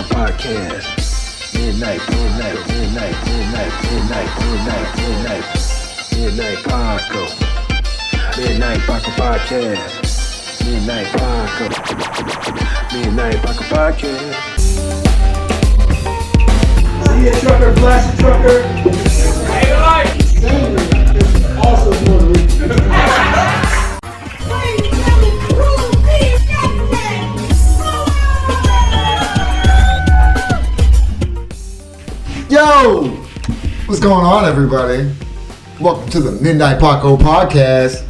Paco Podcast. Midnight Paco. Midnight Paco Podcast. Midnight Paco Podcast. See a trucker, blast a trucker. Hey, life. Also Yo, what's going on, everybody? Welcome to the Midnight Paco Podcast.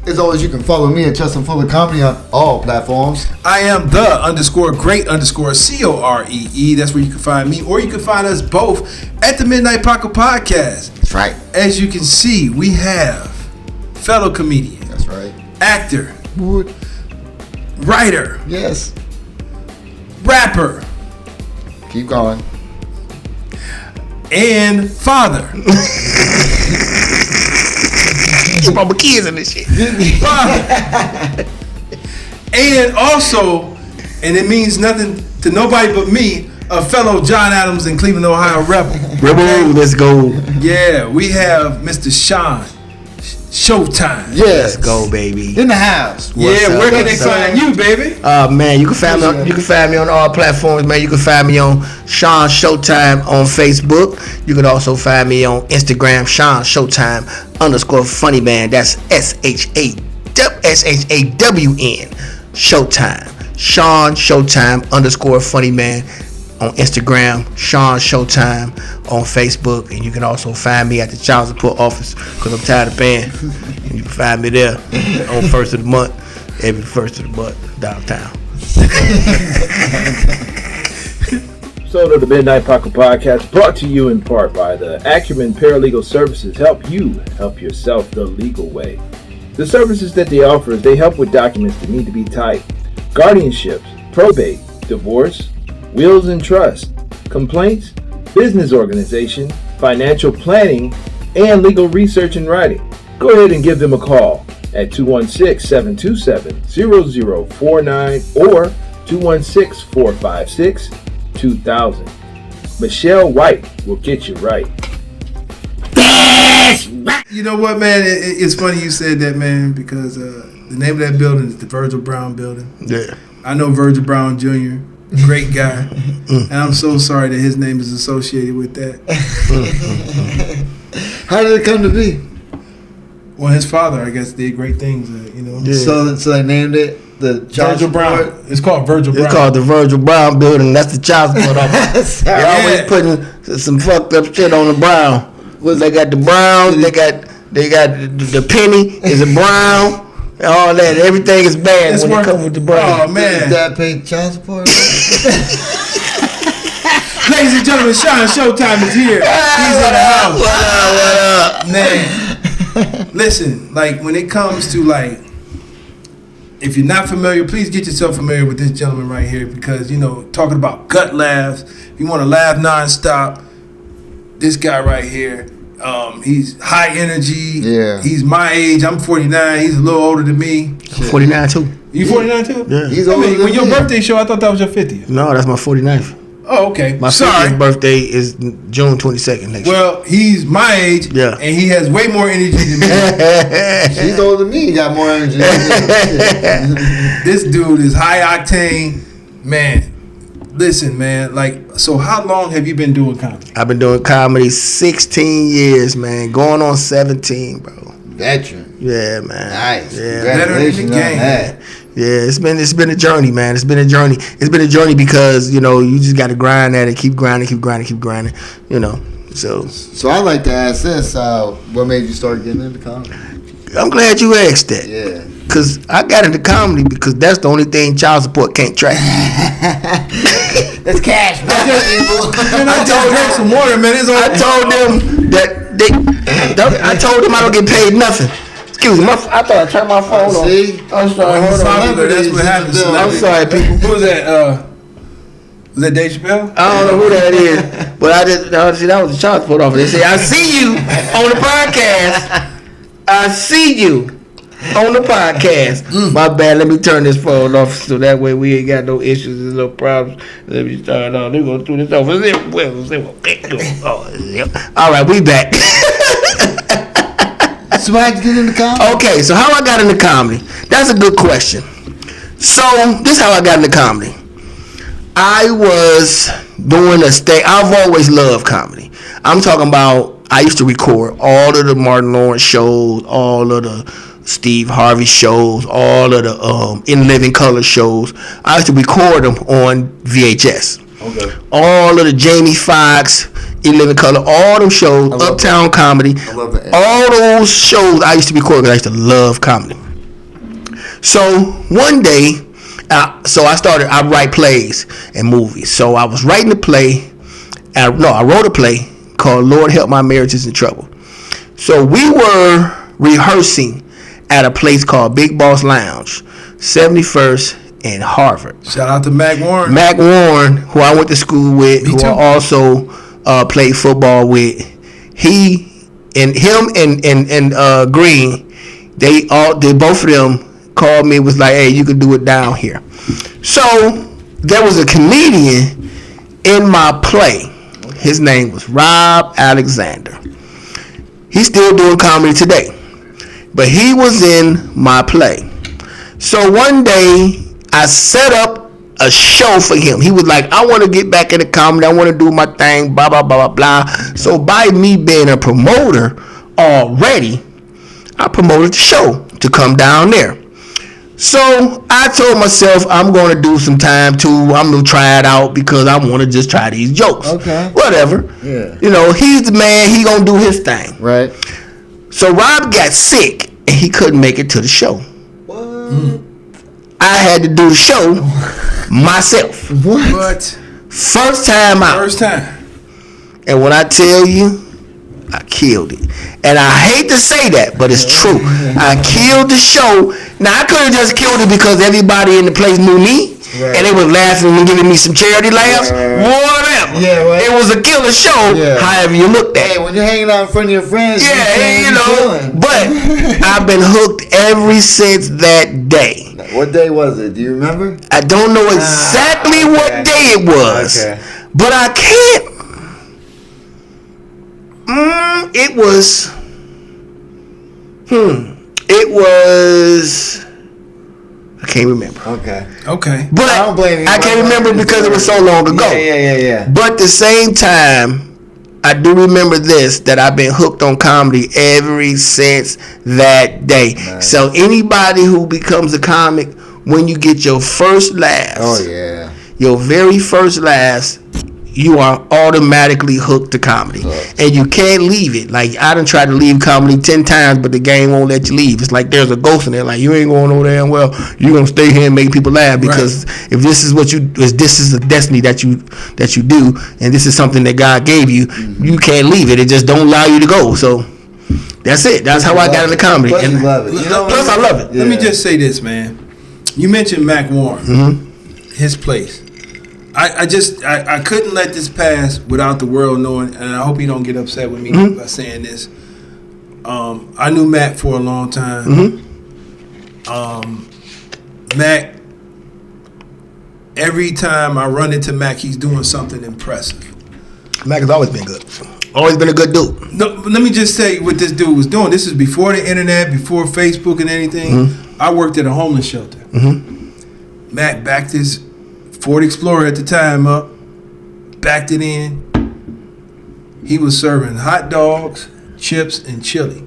As always, you can follow me at Justin Fuller Comedy on all platforms. I am the_great_COREE. That's where you can find me, or you can find us both at the Midnight Paco Podcast. That's right. As you can see, we have fellow comedian, That's right. actor, Wood. writer, Yes. rapper, Keep going. and father. About my kids and this shit. And also, and it means nothing to nobody but me, a fellow John Adams in Cleveland, Ohio rebel. Rebel, let's go. Yeah, we have Mr. Shawn Showtime. Yes. Let's go, baby. In the house. Yeah, where can they What's up? find you, baby? Man, you can find me on, all platforms, man. You can find me on Shawn Showtime on Facebook. You can also find me on Instagram, Shawn Showtime _funny man. That's SHAWN Showtime. Shawn Showtime _funny man on Instagram, Shawn Showtime on Facebook, and you can also find me at the child support office because I'm tired of paying. And you can find me there on first of the month, every first of the month downtown. Episode of the Midnight Paco Podcast brought to you in part by the Acumen Paralegal Services. Help you help yourself the legal way. The services that they offer is they help with documents that need to be typed, guardianships, probate, divorce, wills and trust, complaints, business organization, financial planning, and legal research and writing. Go ahead and give them a call at 216-727-0049 or 216-456-2000. Michelle White will get you right. You know what, man? It's funny you said that, man, because the name of that building is the Virgil Brown Building. Yeah. I know Virgil Brown Jr., great guy, and I'm so sorry that his name is associated with that. How did it come to be? Well, his father, I guess, did great things, you know. Yeah. So they named it the child Virgil Brown. support? It's called Virgil Brown. It's called the Virgil Brown Building. That's the child support office. They Yeah. always putting some fucked up shit on the brown. They got the brown. They got the penny is a brown. All that. Everything is bad It's when it worth- comes with the brown. Oh, man. Does that pay child support? Ladies and gentlemen, Shawn Showtime is here. He's in the house. What up? Man, listen, like when it comes to like, if you're not familiar, please get yourself familiar with this gentleman right here because, you know, talking about gut laughs, if you want to laugh nonstop, this guy right here, he's high energy. Yeah. He's my age. I'm 49. He's a little older than me. 49 too. You 49 too? Yeah. He's I older mean, than when your me. birthday show, I thought that was your 50th. No, that's my 49th. Oh, okay. My Sorry. 50th birthday is June 22nd next year. Well, he's my age, Yeah. and he has way more energy than me. She's older than me. He got more energy. This dude is high octane, man. Listen, man. Like, so how long have you been doing comedy? I've been doing comedy 16 years, man. Going on 17, bro. Veteran. Yeah, man. Nice. Yeah, Congratulations on game. that. yeah. It's been a journey, man. It's been a journey. It's been a journey because you know you just got to grind at it, keep grinding. You know. So I'd like to ask this: what made you start getting into comedy? I'm glad you asked that. Yeah. Cause I got into comedy because that's the only thing child support can't track. That's cash. Man, I just drank some water, man. It's I told them that I told them I don't get paid nothing. Excuse me, I thought I turned my phone on. See? I'm sorry. Hold on. popular. That's what happens. I'm sorry, people. Who was that? Was that Dave Chappelle? I don't know who that is, but I just see that was the child support office. They say, "I see you on the podcast. I see you." on the podcast. My bad. Let me turn this phone off so that way we ain't got no issues and no problems. Let me start off. Let me go through this over. All right, we back. So how'd you get into comedy? Okay, so how I got into comedy? That's a good question. So this is how I got into comedy. I was doing a stay. I've always loved comedy. I'm talking about I used to record all of the Martin Lawrence shows, all of the Steve Harvey shows, all of the In Living Color shows. I used to record them on VHS. Okay. All of the Jamie Foxx, In Living Color, all them shows, Uptown Comedy, I love that. all those shows I used to record because I used to love comedy. So one day, I write plays and movies. So I was writing a play. I wrote a play called Lord Help My Marriage Is in Trouble. So we were rehearsing at a place called Big Boss Lounge, 71st and Harvard. Shout out to Mac Warren. Mac Warren, who I went to school with, Me who too. I also played football with. Him and Green, they both of them called me, was like, hey, you can do it down here. So there was a comedian in my play. His name was Rob Alexander. He's still doing comedy today, but he was in my play. So one day I set up a show for him. He was like, I want to get back into comedy. I want to do my thing, blah, blah, blah, blah, blah. So by me being a promoter already, I promoted the show to come down there. So I told myself I'm going to do some time too. I'm going to try it out because I want to just try these jokes. Okay. Whatever. Yeah. You know, he's the man. He going to do his thing. Right. So Rob got sick and he couldn't make it to the show. What? I had to do the show myself. What? First time out. First time. And when I tell you, I killed it. And I hate to say that, but it's true. I killed the show. Now, I could have just killed it because everybody in the place knew me. Right. And they was laughing and giving me some charity laughs. Whatever. Yeah, right. It was a killer show, Yeah. however you looked at Hey, it. when you're hanging out in front of your friends, Yeah, you know. But I've been hooked ever since that day. What day was it? Do you remember? I don't know exactly what day it was. Okay. But I can't. It was. It was. I can't remember. Okay. Okay. But I don't blame you. I can't remember because it was so long ago. Yeah. But at the same time, I do remember this, that I've been hooked on comedy ever since that day. Nice. So anybody who becomes a comic, when you get your first laughs, Oh, yeah. your very first laughs, you are automatically hooked to comedy. And you can't leave it. Like, I done tried to leave comedy 10 times, but the game won't let you leave. It's like there's a ghost in there. Like, you ain't going over there, and well, you're going to stay here and make people laugh. Because if this is what this is a destiny that you do, and this is something that God gave you, you can't leave it. It just don't allow you to go. So that's it. That's how I got into comedy. Plus, And you love it. You know, plus, I love it. Let me just say this, man. You mentioned Mac Warren, his place. I couldn't let this pass without the world knowing, and I hope you don't get upset with me by saying this. I knew Mac for a long time. Mac, every time I run into Mac, he's doing something impressive. Mac has always been good. Always been a good dude. No, but let me just say what this dude was doing. This is before the internet, before Facebook and anything. I worked at a homeless shelter. Mac backed his Ford Explorer at the time up, backed it in. He was serving hot dogs, chips, and chili.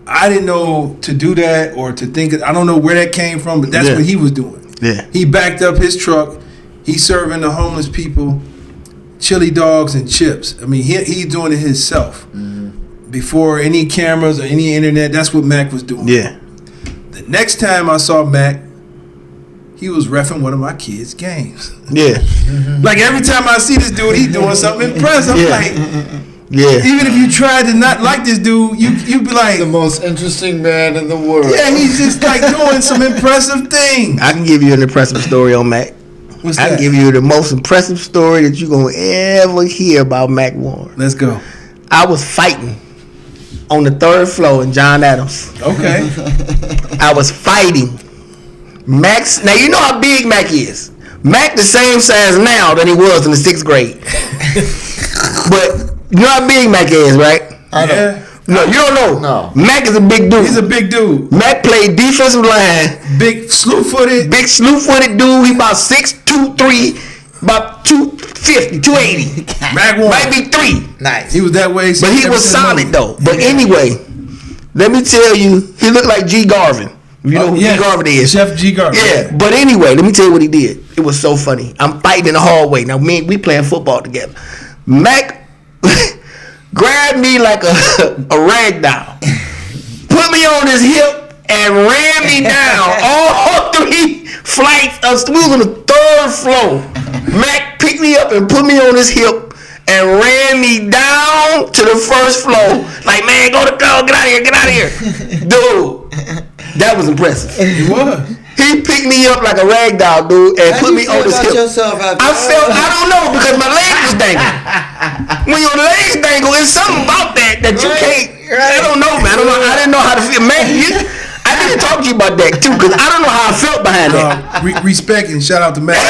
I didn't know to do that or to think. I don't know where that came from, but that's what he was doing. Yeah. He backed up his truck. He's serving the homeless people chili dogs and chips. I mean, he's doing it himself. Before any cameras or any internet, that's what Mac was doing. Yeah. The next time I saw Mac, he was reffing one of my kids' games. Yeah. Like, every time I see this dude, he's doing something impressive. I'm like, Yeah. even if you tried to not like this dude, you'd be like, The most interesting man in the world. yeah, he's just like doing some impressive things. I can give you an impressive story on Mac. What's I that? can give you the most impressive story that you're going to ever hear about Mac Warren. Let's go. I was fighting on the 3rd floor in John Adams. Okay. I was fighting Max. Now you know how big Mac is. Mac the same size now than he was in the 6th grade. But you know how big Mac is, right? I know. No, you don't know. No. Mac is a big dude. He's a big dude. Mac played defensive line. Big slew-footed. Big slew-footed dude. He about 6'2", 3, about 250, 280. Mac won. Might be 3. Nice. He was that way. But he was solid though. But anyway, let me tell you, he looked like G. Garvin. You know who G. Garvin is? Chef G. Garvin. Yeah. But anyway, let me tell you what he did. It was so funny. I'm fighting in the hallway. Now we playing football together. Mac grabbed me like a rag doll, put me on his hip, and ran me down all 3 flights of we was on the 3rd floor. Mac picked me up and put me on his hip and ran me down to the 1st floor. Like, man, get out of here. Dude, that was impressive. He was. He picked me up like a rag doll, dude, and put me on his hip. I don't know, because my legs was dangling. When your legs dangle, it's something about that you can't. I don't know, man. I didn't know how to feel, man. I need to talk to you about that too, because I don't know how I felt behind that. Respect and shout out to Mac.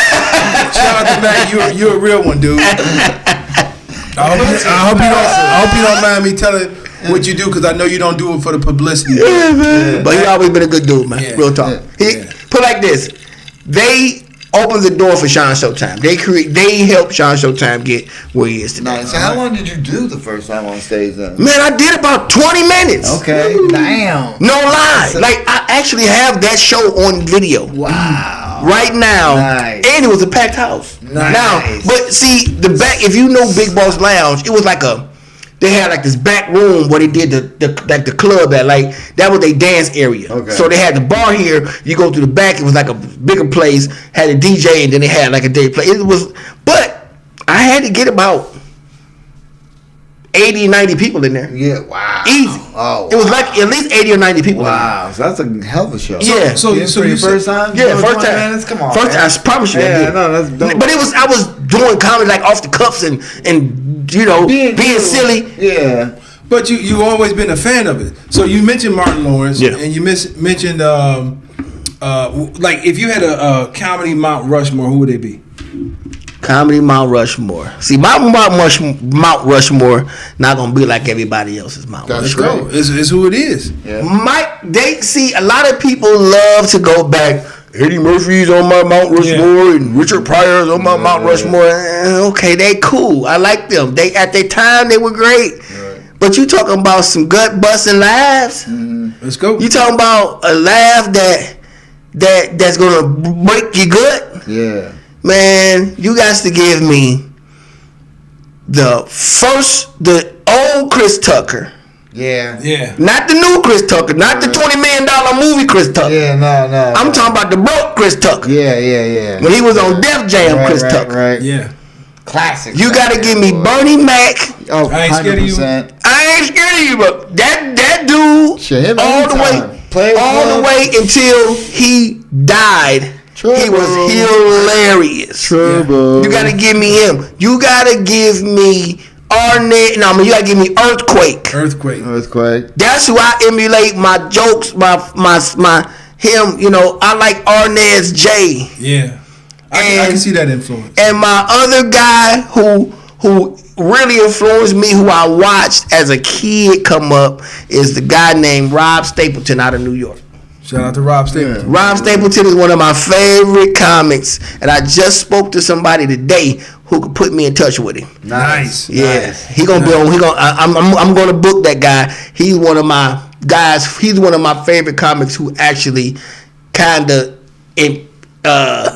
Shout out to Mac. You're a real one, dude. I hope you don't mind me telling what you do, because I know you don't do it for the publicity. Yeah, man. But he always been a good dude, man. Yeah. Real talk. Put like this. They opened the door for Shawn Showtime. They helped Shawn Showtime get where he is today. Nice. So how long did you do the first time on stage then? Man, I did about 20 minutes. Okay. Damn. No lie. Like, I actually have that show on video. Wow. Right now. Nice. And it was a packed house. Nice. Now, but see, the back, if you know Big Boss Lounge, it was like they had like this back room where they did the club at, like that was their dance area. Okay. So they had the bar here. You go through the back. It was like a bigger place. Had a DJ, and then they had like a day play. It was, but I had to get about 80, 90 people in there. Yeah. Wow. Easy. Oh. It was like at least 80 or 90 people. Wow. So that's a hell of a show. Yeah. So your first time? Yeah, You first doing time. 20 minutes? Come on. First man. time. I promise you. I Yeah, did. no, that's dope. But I was doing comedy like off the cuffs and you know being silly. Yeah. But you always been a fan of it. So you mentioned Martin Lawrence, Yeah. and you mentioned like if you had a comedy Mount Rushmore, who would they be? Comedy Mount Rushmore. See, my Mount Rushmore not gonna be like everybody else's Mount That's Rushmore. great. It's who it is. Yeah. They see a lot of people love to go back. Eddie Murphy's on my Mount Rushmore and Richard Pryor's on my Mount Rushmore. Okay, they cool. I like them. They at their time they were great. Right. But you talking about some gut busting laughs? Let's go. You talking about a laugh that's gonna break your gut? Yeah. Man, you got to give me the old Chris Tucker. Yeah. Yeah. Not the new Chris Tucker, not the $20 million movie Chris Tucker. Yeah, no. I'm talking about the broke Chris Tucker. Yeah. When he was on Def Jam, Chris Tucker. Right. Yeah. Classic. You got to give me Bernie Mac. Oh, I ain't scared of you. 100%. I ain't scared of you, but that dude Shit, him all the anytime. way, Play with all the love. way until he died. Trouble. He was hilarious. Trouble. You gotta give me him. You gotta give me Arnett. No, I mean you gotta give me Earthquake. Earthquake. That's who I emulate my jokes, my him. You know, I like Arnett's J. Yeah. I can see that influence. And my other guy who really influenced me, who I watched as a kid come up, is the guy named Rob Stapleton out of New York. Shout out to Rob Stapleton. Rob Stapleton is one of my favorite comics, and I just spoke to somebody today who could put me in touch with him. Nice. Yeah, he gonna be on. I'm gonna book that guy. He's one of my guys. He's one of my favorite comics who actually kind of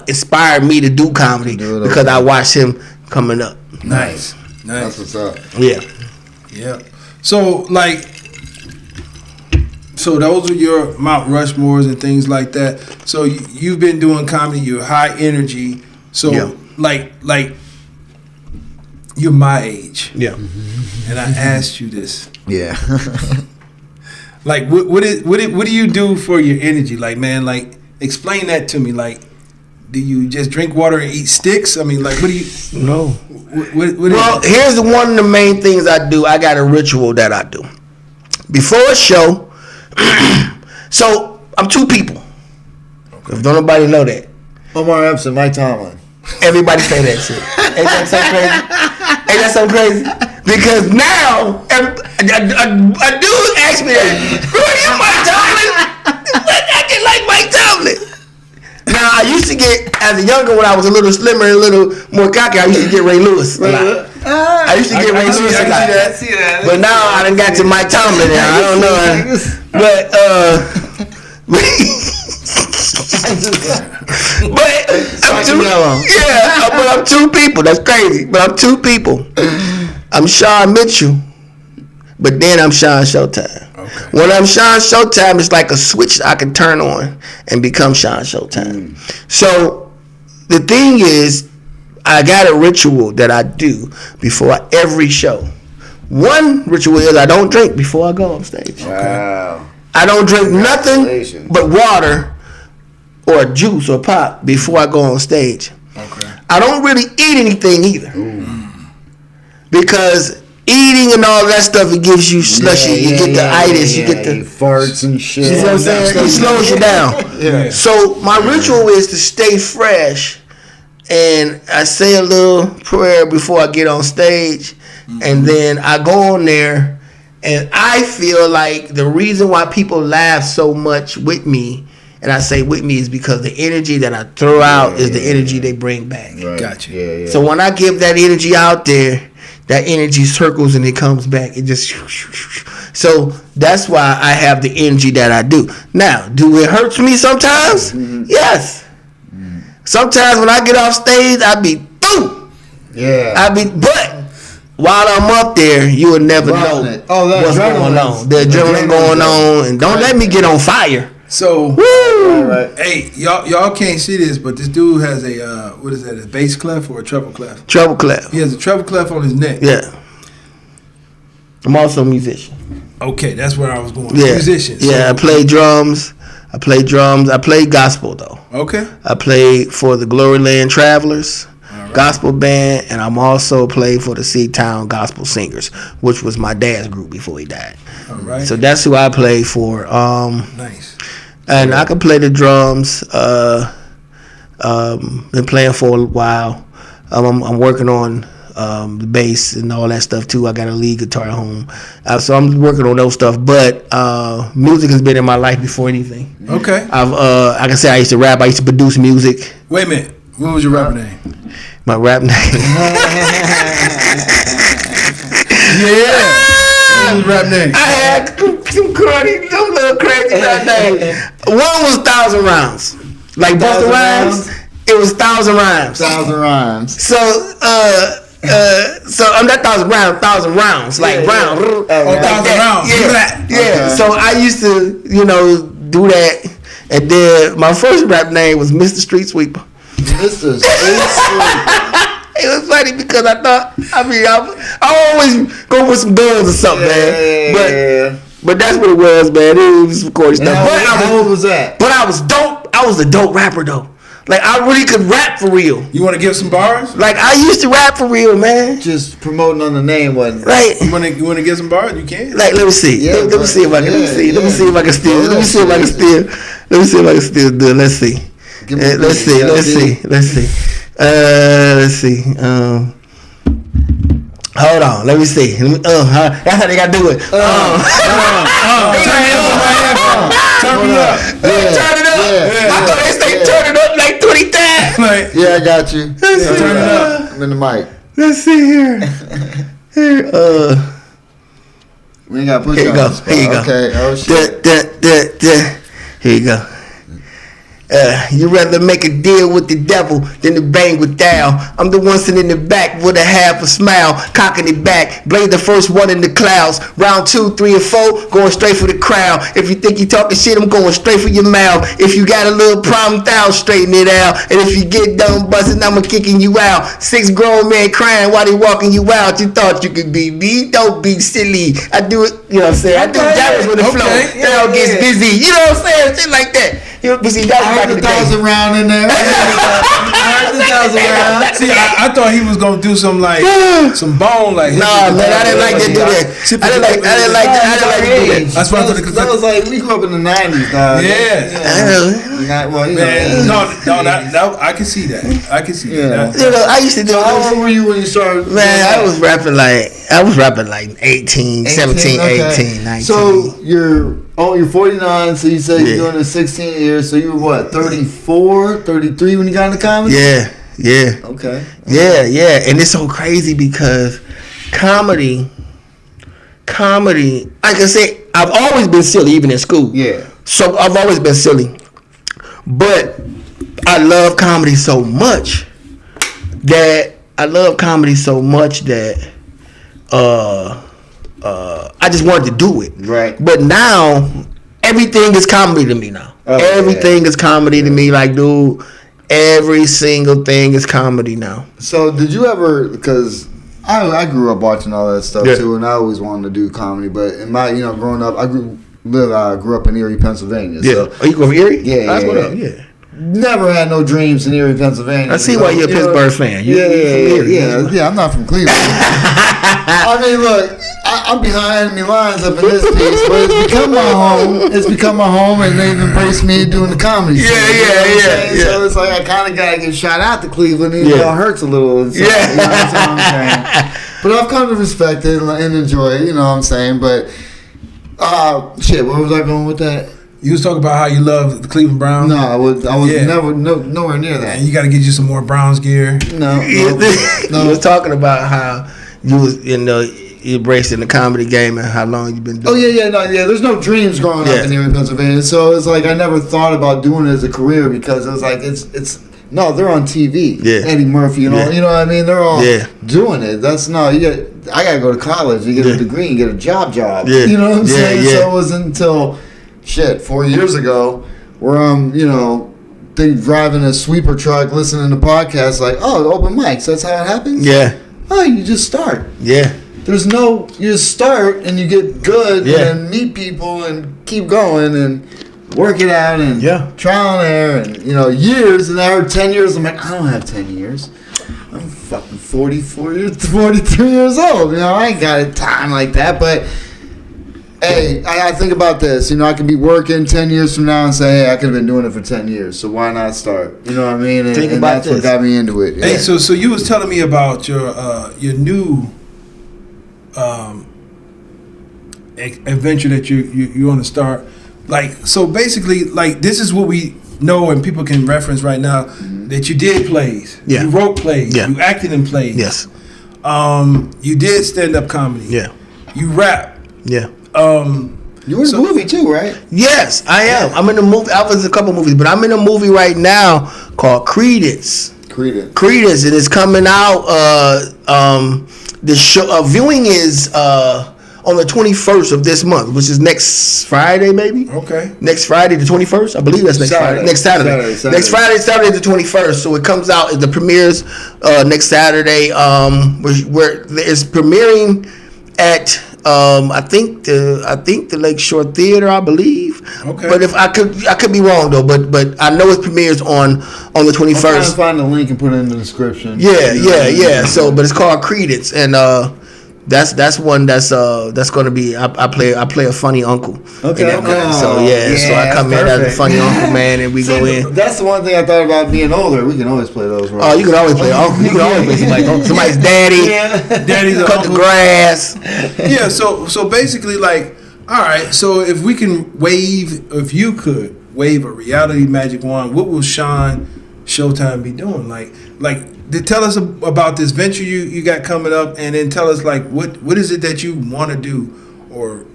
inspired me to do comedy because I watched him coming up. Nice. That's what's up. Yeah. So those are your Mount Rushmores and things like that. So you've been doing comedy. You're high energy. So like you're my age. Yeah. And I asked you this. Yeah. Like what do you do for your energy? Like, man, like explain that to me. Like, do you just drink water and eat sticks? I mean, like, what do you? No. What Well, here's one of the main things I do. I got a ritual that I do. before a show. So I'm two people. Okay. If don't nobody know that. Omar Epps and Mike Tomlin. Everybody say that shit. Ain't that so crazy? Ain't that so crazy? Because now a dude asked me that. Really, you Mike Tomlin? I get like Mike Tomlin. Now I used to get, as a younger when I was a little slimmer and a little more cocky, I used to get Ray Lewis a lot. I used to get Ray Lewis a lot. But now I done got to Mike Tomlin now. I don't know. But I'm two people. That's crazy. But I'm two people. I'm Sean Mitchell, but then I'm Shawn Showtime. Okay. When I'm Shawn Showtime, it's like a switch I can turn on and become Shawn Showtime. So the thing is, I got a ritual that I do before every show. One ritual is I don't drink before I go on stage. Wow. I don't drink nothing but water or juice or pop before I go on stage. Okay. I don't really eat anything either. Ooh. Because eating and all that stuff, it gives you slushy. You get the itis. You get the farts and shit. You know what I'm saying? It slows you down. Yeah. So my ritual is to stay fresh, and I say a little prayer before I get on stage, and then I go on there, and I feel like the reason why people laugh so much with me, and I say with me, is because the energy that I throw out is the energy they bring back. Right. Gotcha. Yeah. So when I give that energy out there, that energy circles and it comes back. It just so that's why I have the energy that I do. Now, do it hurt me sometimes? Mm-hmm. Yes. Mm-hmm. Sometimes when I get off stage, I be boom. Yeah. But while I'm up there, you will never know what's going on. The adrenaline going on, and don't let me get on fire. So, right. Hey, y'all can't see this, but this dude has a what is that? A bass clef or a treble clef? Treble clef. He has a treble clef on his neck. Yeah. I'm also a musician. Okay, that's where I was going. Yeah. Musician. So. Yeah, I play drums. I play gospel though. Okay. I play for the Glory Land Travelers gospel band, and I'm also played for the Seatown Gospel Singers, which was my dad's group before he died. All right. So that's who I play for. Nice. And I can play the drums. Been playing for a while. I'm working on the bass and all that stuff too. I got a lead guitar at home, so I'm working on those stuff. But music has been in my life before anything. Okay. I can say I used to rap. I used to produce music. Wait a minute. What was your rapper name? My rap name. Yeah. What was your rap name? I had some little crazy rap names. One was 1,000 Rounds. Like Busta Rhymes. It was 1,000 Rhymes. 1,000 Rhymes. So I'm not 1,000 rounds, 1,000 rounds, like round. 1,000 rounds. Yeah. Okay. So I used to, do that, and then my first rap name was Mr. Street Sweeper. Mr. Street Sweeper. It was funny because I always go with some guns or something, man. But that's what it was, man. It was recording stuff. How old was that? But I was dope. I was a dope rapper though. Like I really could rap for real. You want to give some bars? Like I used to rap for real, man. Just promoting on the name wasn't. Right. You want to get some bars? You can. Like let me see. Yeah, let me see if I can. Let me see if I can still. Let me see if I can still. Let me see if I can still do it. Let's see. Let's see. Hold on. Let me see. That's how they gotta do it. Turn it up. Turn it up. I thought they say turn it up like 20 times. Yeah, I got you. Turn it up. I'm in the mic. Let's see here. We ain't gotta put Here you you on go. the spot. Here you go. Okay. Oh shit. Here you go. You rather make a deal with the devil than to bang with Dow. I'm the one sitting in the back with a half a smile, cocking it back, blade the first one in the clouds. Round 2, 3, and 4, going straight for the crowd. If you think you talking shit, I'm going straight for your mouth. If you got a little problem, I'll straighten it out. And if you get done busting, I'm kicking you out. 6 grown men crying while they walking you out. You thought you could be me? Don't be silly. I do it, you know what I'm saying? I do jabbers with the flow. Now it gets busy. You know what I'm saying? Shit like that. But see, that was back in the day. 100,000 round in there. 100,000 round. See, I thought he was gonna do some like some bone like. Nah, man, I didn't like to do that. I didn't like to do that. That's why I thought That was like we grew up in the 90s, dog. Yeah. Well, you Man, know. no, that I can see that. I can see that. You know, I used to do. How old were you when you started? Man, I was rapping like 18, 17, okay. 18, 19. So you're 49, so you say you're doing it 16 years, so you were what, 34, 33 when you got into comedy? Yeah. Okay. Yeah. And it's so crazy because comedy, like I said, I've always been silly, even in school. Yeah. So I've always been silly. But I love comedy so much that I just wanted to do it. Right. But now everything is comedy to me now. Everything is comedy to me. Like, dude, every single thing is comedy now. So did you ever, because I grew up watching all that stuff too, and I always wanted to do comedy, but in my, growing up, I grew up in Erie, Pennsylvania. Yeah. So, Oh, you go from Erie? Yeah. That's what up. Yeah. Never had no dreams in Erie, Pennsylvania. I see why you're a Pittsburgh fan. Yeah. I'm not from Cleveland. I mean, look, I'm behind enemy lines up in this piece, but it's become my home. It's become my home, and they've embraced me doing the comedy. Yeah. So it's like I kind of gotta get shot out to Cleveland, even though it hurts a little. Inside, you know what I'm saying? But I've come to respect it and enjoy it. You know what I'm saying? But shit, where was I going with that? You was talking about how you love the Cleveland Browns. No, I was never nowhere near that. And you got to get you some more Browns gear. No. You was talking about how you was, you embraced in the comedy game and how long you been doing. Oh yeah. There's no dreams growing up in Erie, Pennsylvania. So it's like I never thought about doing it as a career because it was like it's no, they're on TV. Yeah. Eddie Murphy and all. You know what I mean? They're all doing it. That's no. I gotta go to college. You get a degree and get a job. Yeah. You know what I'm saying? Yeah. So it was until 4 years ago where I'm driving a sweeper truck, listening to podcasts like, oh, open mics. That's how it happens. Yeah. Oh, you just start. Yeah. You just start and you get good and meet people and keep going and work it out and trial and error and, years. And I heard 10 years. I'm like, I don't have 10 years. I'm fucking 43 years old. I ain't got time like that. But, hey, I think about this. I could be working 10 years from now and say, hey, I could have been doing it for 10 years. So why not start? You know what I mean? And that's what got me into it. Yeah. Hey, so you was telling me about your new adventure that you want to start. Like, so basically, like, this is what we know and people can reference right now, that you did plays. Yeah. You wrote plays. Yeah. You acted in plays. Yes. You did stand-up comedy. Yeah. You rap. Yeah. You were in a movie too, right? Yes, I am. I'm in a movie. I was in a couple movies, but I'm in a movie right now called Credence, and it's coming out. The show viewing is on the 21st of this month, which is next Friday, maybe. Okay. Next Friday, the 21st. I believe that's next Friday. Next Saturday. Next Friday, Saturday the 21st. So it comes out. The premieres next Saturday. Where it's premiering at. I think the Lakeshore Theater, I believe. Okay. But if I could be wrong though. But I know it premieres on the 21st. I'm trying to find the link and put it in the description. Yeah. So, but it's called Credence, and that's one that's gonna be. I play a funny uncle. Okay. So so I come in as a funny uncle, man, and we go in. That's the one thing I thought about being older. We can always play those roles. Oh, you can always play uncle. You can always play somebody's daddy. Daddy's cut uncle. the grass. Yeah. So basically, like, all right. So if you could wave a reality magic wand, what will Shawn Showtime be doing? Like. Tell us about this venture you got coming up, and then tell us like what is it that you want to do, or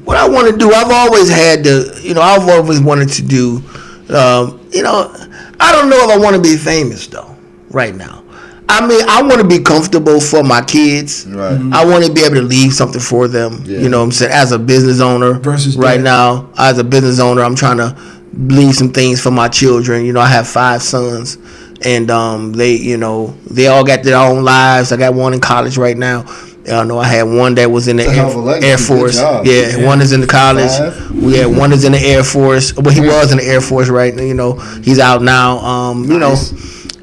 what I want to do. I've always had I've always wanted to do. I don't know if I want to be famous though. Right now, I mean, I want to be comfortable for my kids. Right. I want to be able to leave something for them. Yeah. You know what I'm saying? As a business owner, Versus right that. now, as a business owner, I'm trying to leave some things for my children. I have 5 sons, and they all got their own lives. I got one in college right now, I know I had one that was in the Air Force. Yeah, one is in the college. We had one is in the Air Force. Well, he was in the Air Force, right? You know, he's out now.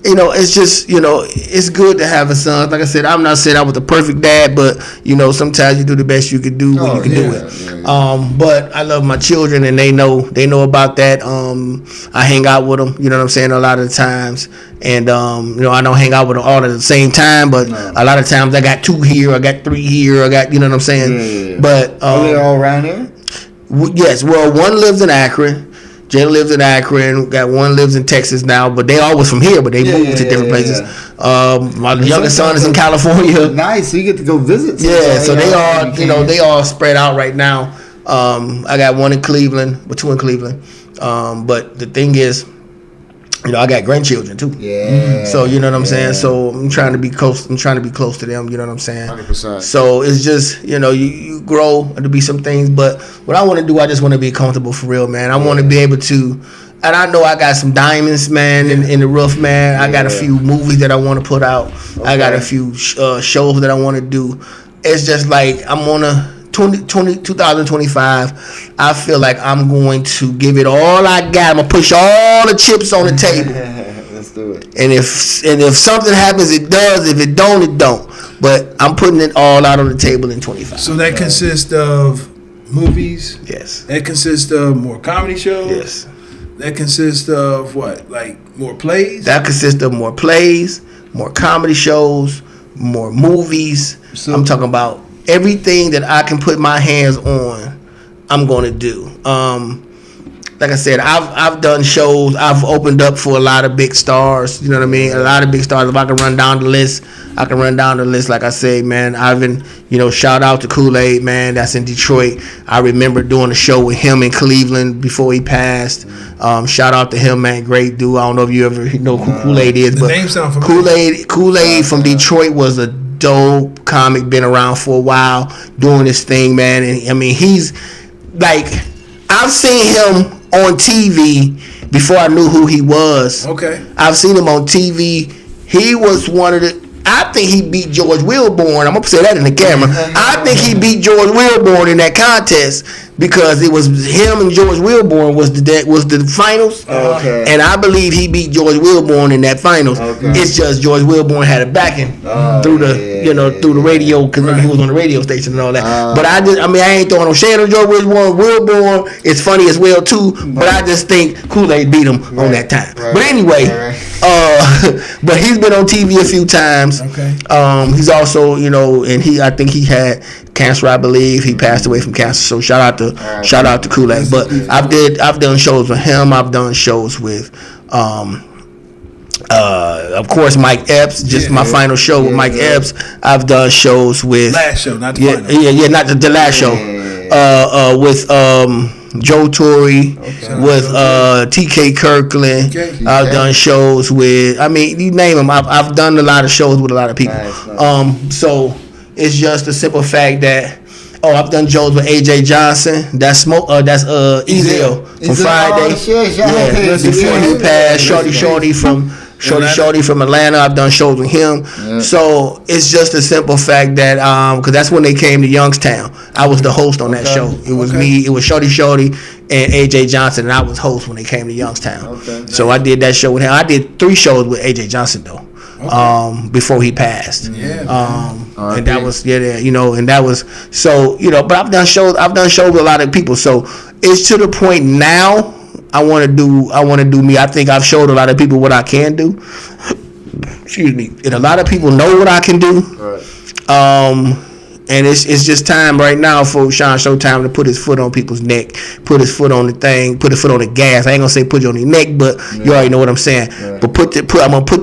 You know, it's just, you know, it's good to have a son. Like I said, I'm not saying I was the perfect dad, but, you know, sometimes you do the best you can do when you can do it. But I love my children, and they know about that. I hang out with them, you know what I'm saying, a lot of the times. And, you know, I don't hang out with them all at the same time, but a lot of times I got 2 here, I got 3 here, I got, you know what I'm saying? Yeah. But are they all around here? Yes. Well, one lives in Akron. Jay lives in Akron. Got one lives in Texas now, but they always from here, but they moved to different places. My youngest son is in California. Nice, so you get to go visit. Yeah, so they all, you know, they all spread out right now. I got one in Cleveland, but 2 in Cleveland. But the thing is, you know, I got grandchildren too. Yeah. So you know what I'm saying. So I'm trying to be close. I'm trying to be close to them. You know what I'm saying. 100%. So it's just, you know, you grow to be some things, but what I want to do, I just want to be comfortable for real, man. I want to be able to, and I know I got some diamonds, man, in the rough, man. I got a few movies that I want to put out. I got a few shows that I want to do. It's just like I'm on a 2025, I feel like I'm going to give it all I got. I'm gonna push all the chips on the table. Let's do it. And if something happens, it does. If it don't, it don't. But I'm putting it all out on the table in 25. So that consists of movies. Yes. That consists of more comedy shows. Yes. That consists of what? Like more plays. That consists of more plays, more comedy shows, more movies. So, I'm talking about everything that I can put my hands on, I'm going to do. Like I said, I've done shows. I've opened up for a lot of big stars. You know what I mean? A lot of big stars. If I can run down the list, I can run down the list. Like I say, man, I've been, you know, shout out to Kool-Aid, man. That's in Detroit. I remember doing a show with him in Cleveland before he passed. Shout out to him, man. Great dude. I don't know if you ever know who Kool-Aid is, the but name sound familiar. Kool-Aid from Detroit was a dope comic, been around for a while, doing this thing, man. And I mean, he's like, I've seen him on TV before I knew who he was. Okay. I've seen him on TV. He was one of the, I think he beat George Wilborn. I'm going to say that in the camera. I think he beat George Wilborn in that contest because it was him and George Wilborn was the finals. Okay. And I believe he beat George Wilborn in that finals. Okay. It's just George Wilborn had a backing through the radio because he was on the radio station and all that. But I ain't throwing no shade on George Wilborn. Wilborn is funny as well too, but I just think Kool-Aid beat him on that time. But anyway, but he's been on TV a few times. Okay. He's also, you know, and I think he had cancer, I believe. He passed away from cancer. So shout out to Kool-Aid. But I've done shows with him. I've done shows with of course Mike Epps. My final show with Mike Epps. I've done shows with last show, not the final. Yeah, not the last show. With Joe Torre, with TK Kirkland. I've done shows with, I mean, you name them. I've done a lot of shows with a lot of people. Nice. So it's just a simple fact that I've done shows with AJ Johnson. That's Ezel from Friday. Before he passed, Shorty from Atlanta. I've done shows with him. Yeah. So it's just a simple fact that because that's when they came to Youngstown. I was the host on that show. It was me. It was Shorty and AJ Johnson, and I was host when they came to Youngstown. So I did that show with him. I did 3 shows with AJ Johnson though. Before he passed. And that was and that was so, you know, but I've done shows with a lot of people. So it's to the point now I want to do me. I think I've showed a lot of people what I can do. Excuse me. And a lot of people know what I can do. And it's just time right now for Shawn Showtime to put his foot on people's neck, put his foot on the thing, put his foot on the gas. I ain't gonna say put you on your neck, but you already know what I'm saying. But I'm gonna put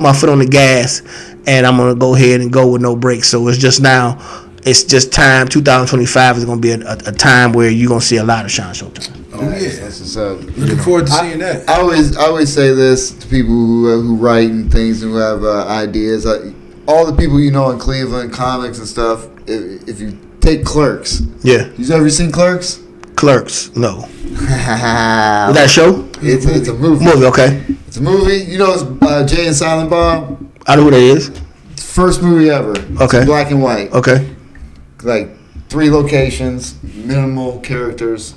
my foot on the gas, and I'm gonna go ahead and go with no brakes. So it's just now, it's just time. 2025 is gonna be a time where you're gonna see a lot of Shawn Showtime. Oh yeah, that's what's up. Looking forward to seeing that. I always say this to people who write and things and who have ideas. All the people you know in Cleveland, comics and stuff. If you take Clerks, you've ever seen Clerks? Clerks, no. Is that a show? It's a movie. Okay. It's a movie. You know, it's Jay and Silent Bob. I know who that is. First movie ever. Okay. It's black and white. Okay. Like 3 locations, minimal characters,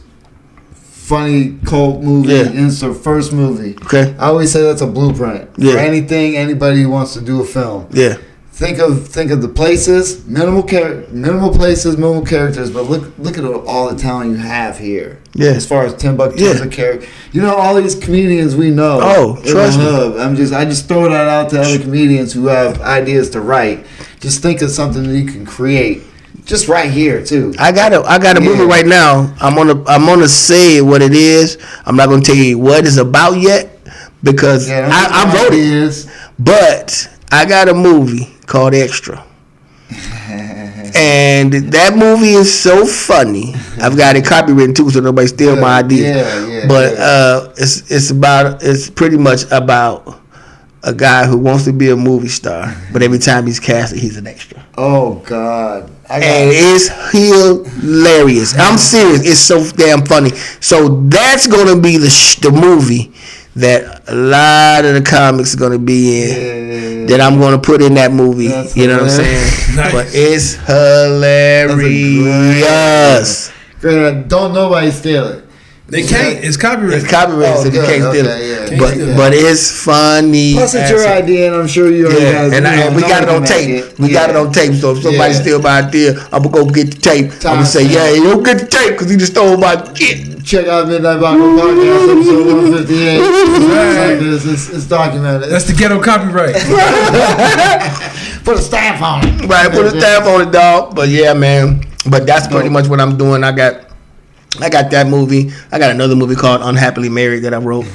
funny cult movie. Yeah. And it's their first movie. Okay. I always say that's a blueprint for anything, anybody who wants to do a film. Yeah. Think of the places, minimal places, minimal characters, but look at all the talent you have here. Yeah. As far as Timbuktu's a character, all these comedians we know. Oh, trust me. I just throw that out to other comedians who have ideas to write. Just think of something that you can create. Just right here too. I got a movie right now. I'm gonna say what it is. I'm not gonna tell you what it's about yet because I wrote it. But I got a movie called Extra. And that movie is so funny. I've got it copywritten too, so nobody steal my idea. It's pretty much about a guy who wants to be a movie star, but every time he's casted, he's an extra. Oh God! And it's hilarious. I'm serious. It's so damn funny. So that's gonna be the movie that a lot of the comics are gonna be in. That I'm gonna put in that movie. That's you know hilarious. What I'm saying? Nice. But it's hilarious. Great. Don't nobody steal it. They can't. It's copyrighted. It's copyrighted, so they can't steal it. But it's funny. Plus, it's your idea, and I'm sure you already have. And we got it on tape. We got it on tape. So if somebody steal my idea, I'm gonna go get the tape. I'm gonna say, you don't get the tape because you just stole my shit. Check out Midnight Paco Podcast, episode 158. It's documented. That's the ghetto copyright. Put a stamp on it. Right, put a stamp on it, dog. But yeah, man. But that's pretty much what I'm doing. I got that movie. I got another movie called Unhappily Married that I wrote.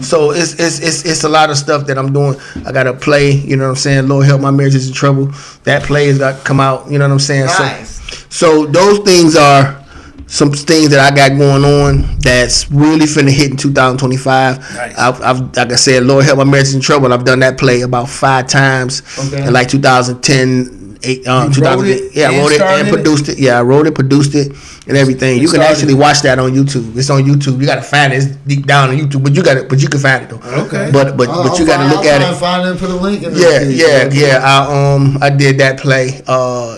So it's a lot of stuff that I'm doing. I got a play, you know what I'm saying? Lord Help My Marriage Is in Trouble. That play has got to come out, you know what I'm saying? Nice. So those things are some things that I got going on that's really finna hit in 2025. Nice. I've like I said, Lord Help My Marriage Is in Trouble. I've done that play about 5 times in like 2010. 2008. I wrote it and produced it. Yeah, I wrote it, produced it, and everything. You can actually watch that on YouTube. It's on YouTube. You gotta find it. It's deep down on YouTube, but you can find it though. Okay. But you gotta look at it. Find it and put a link in there. Yeah. I did that play.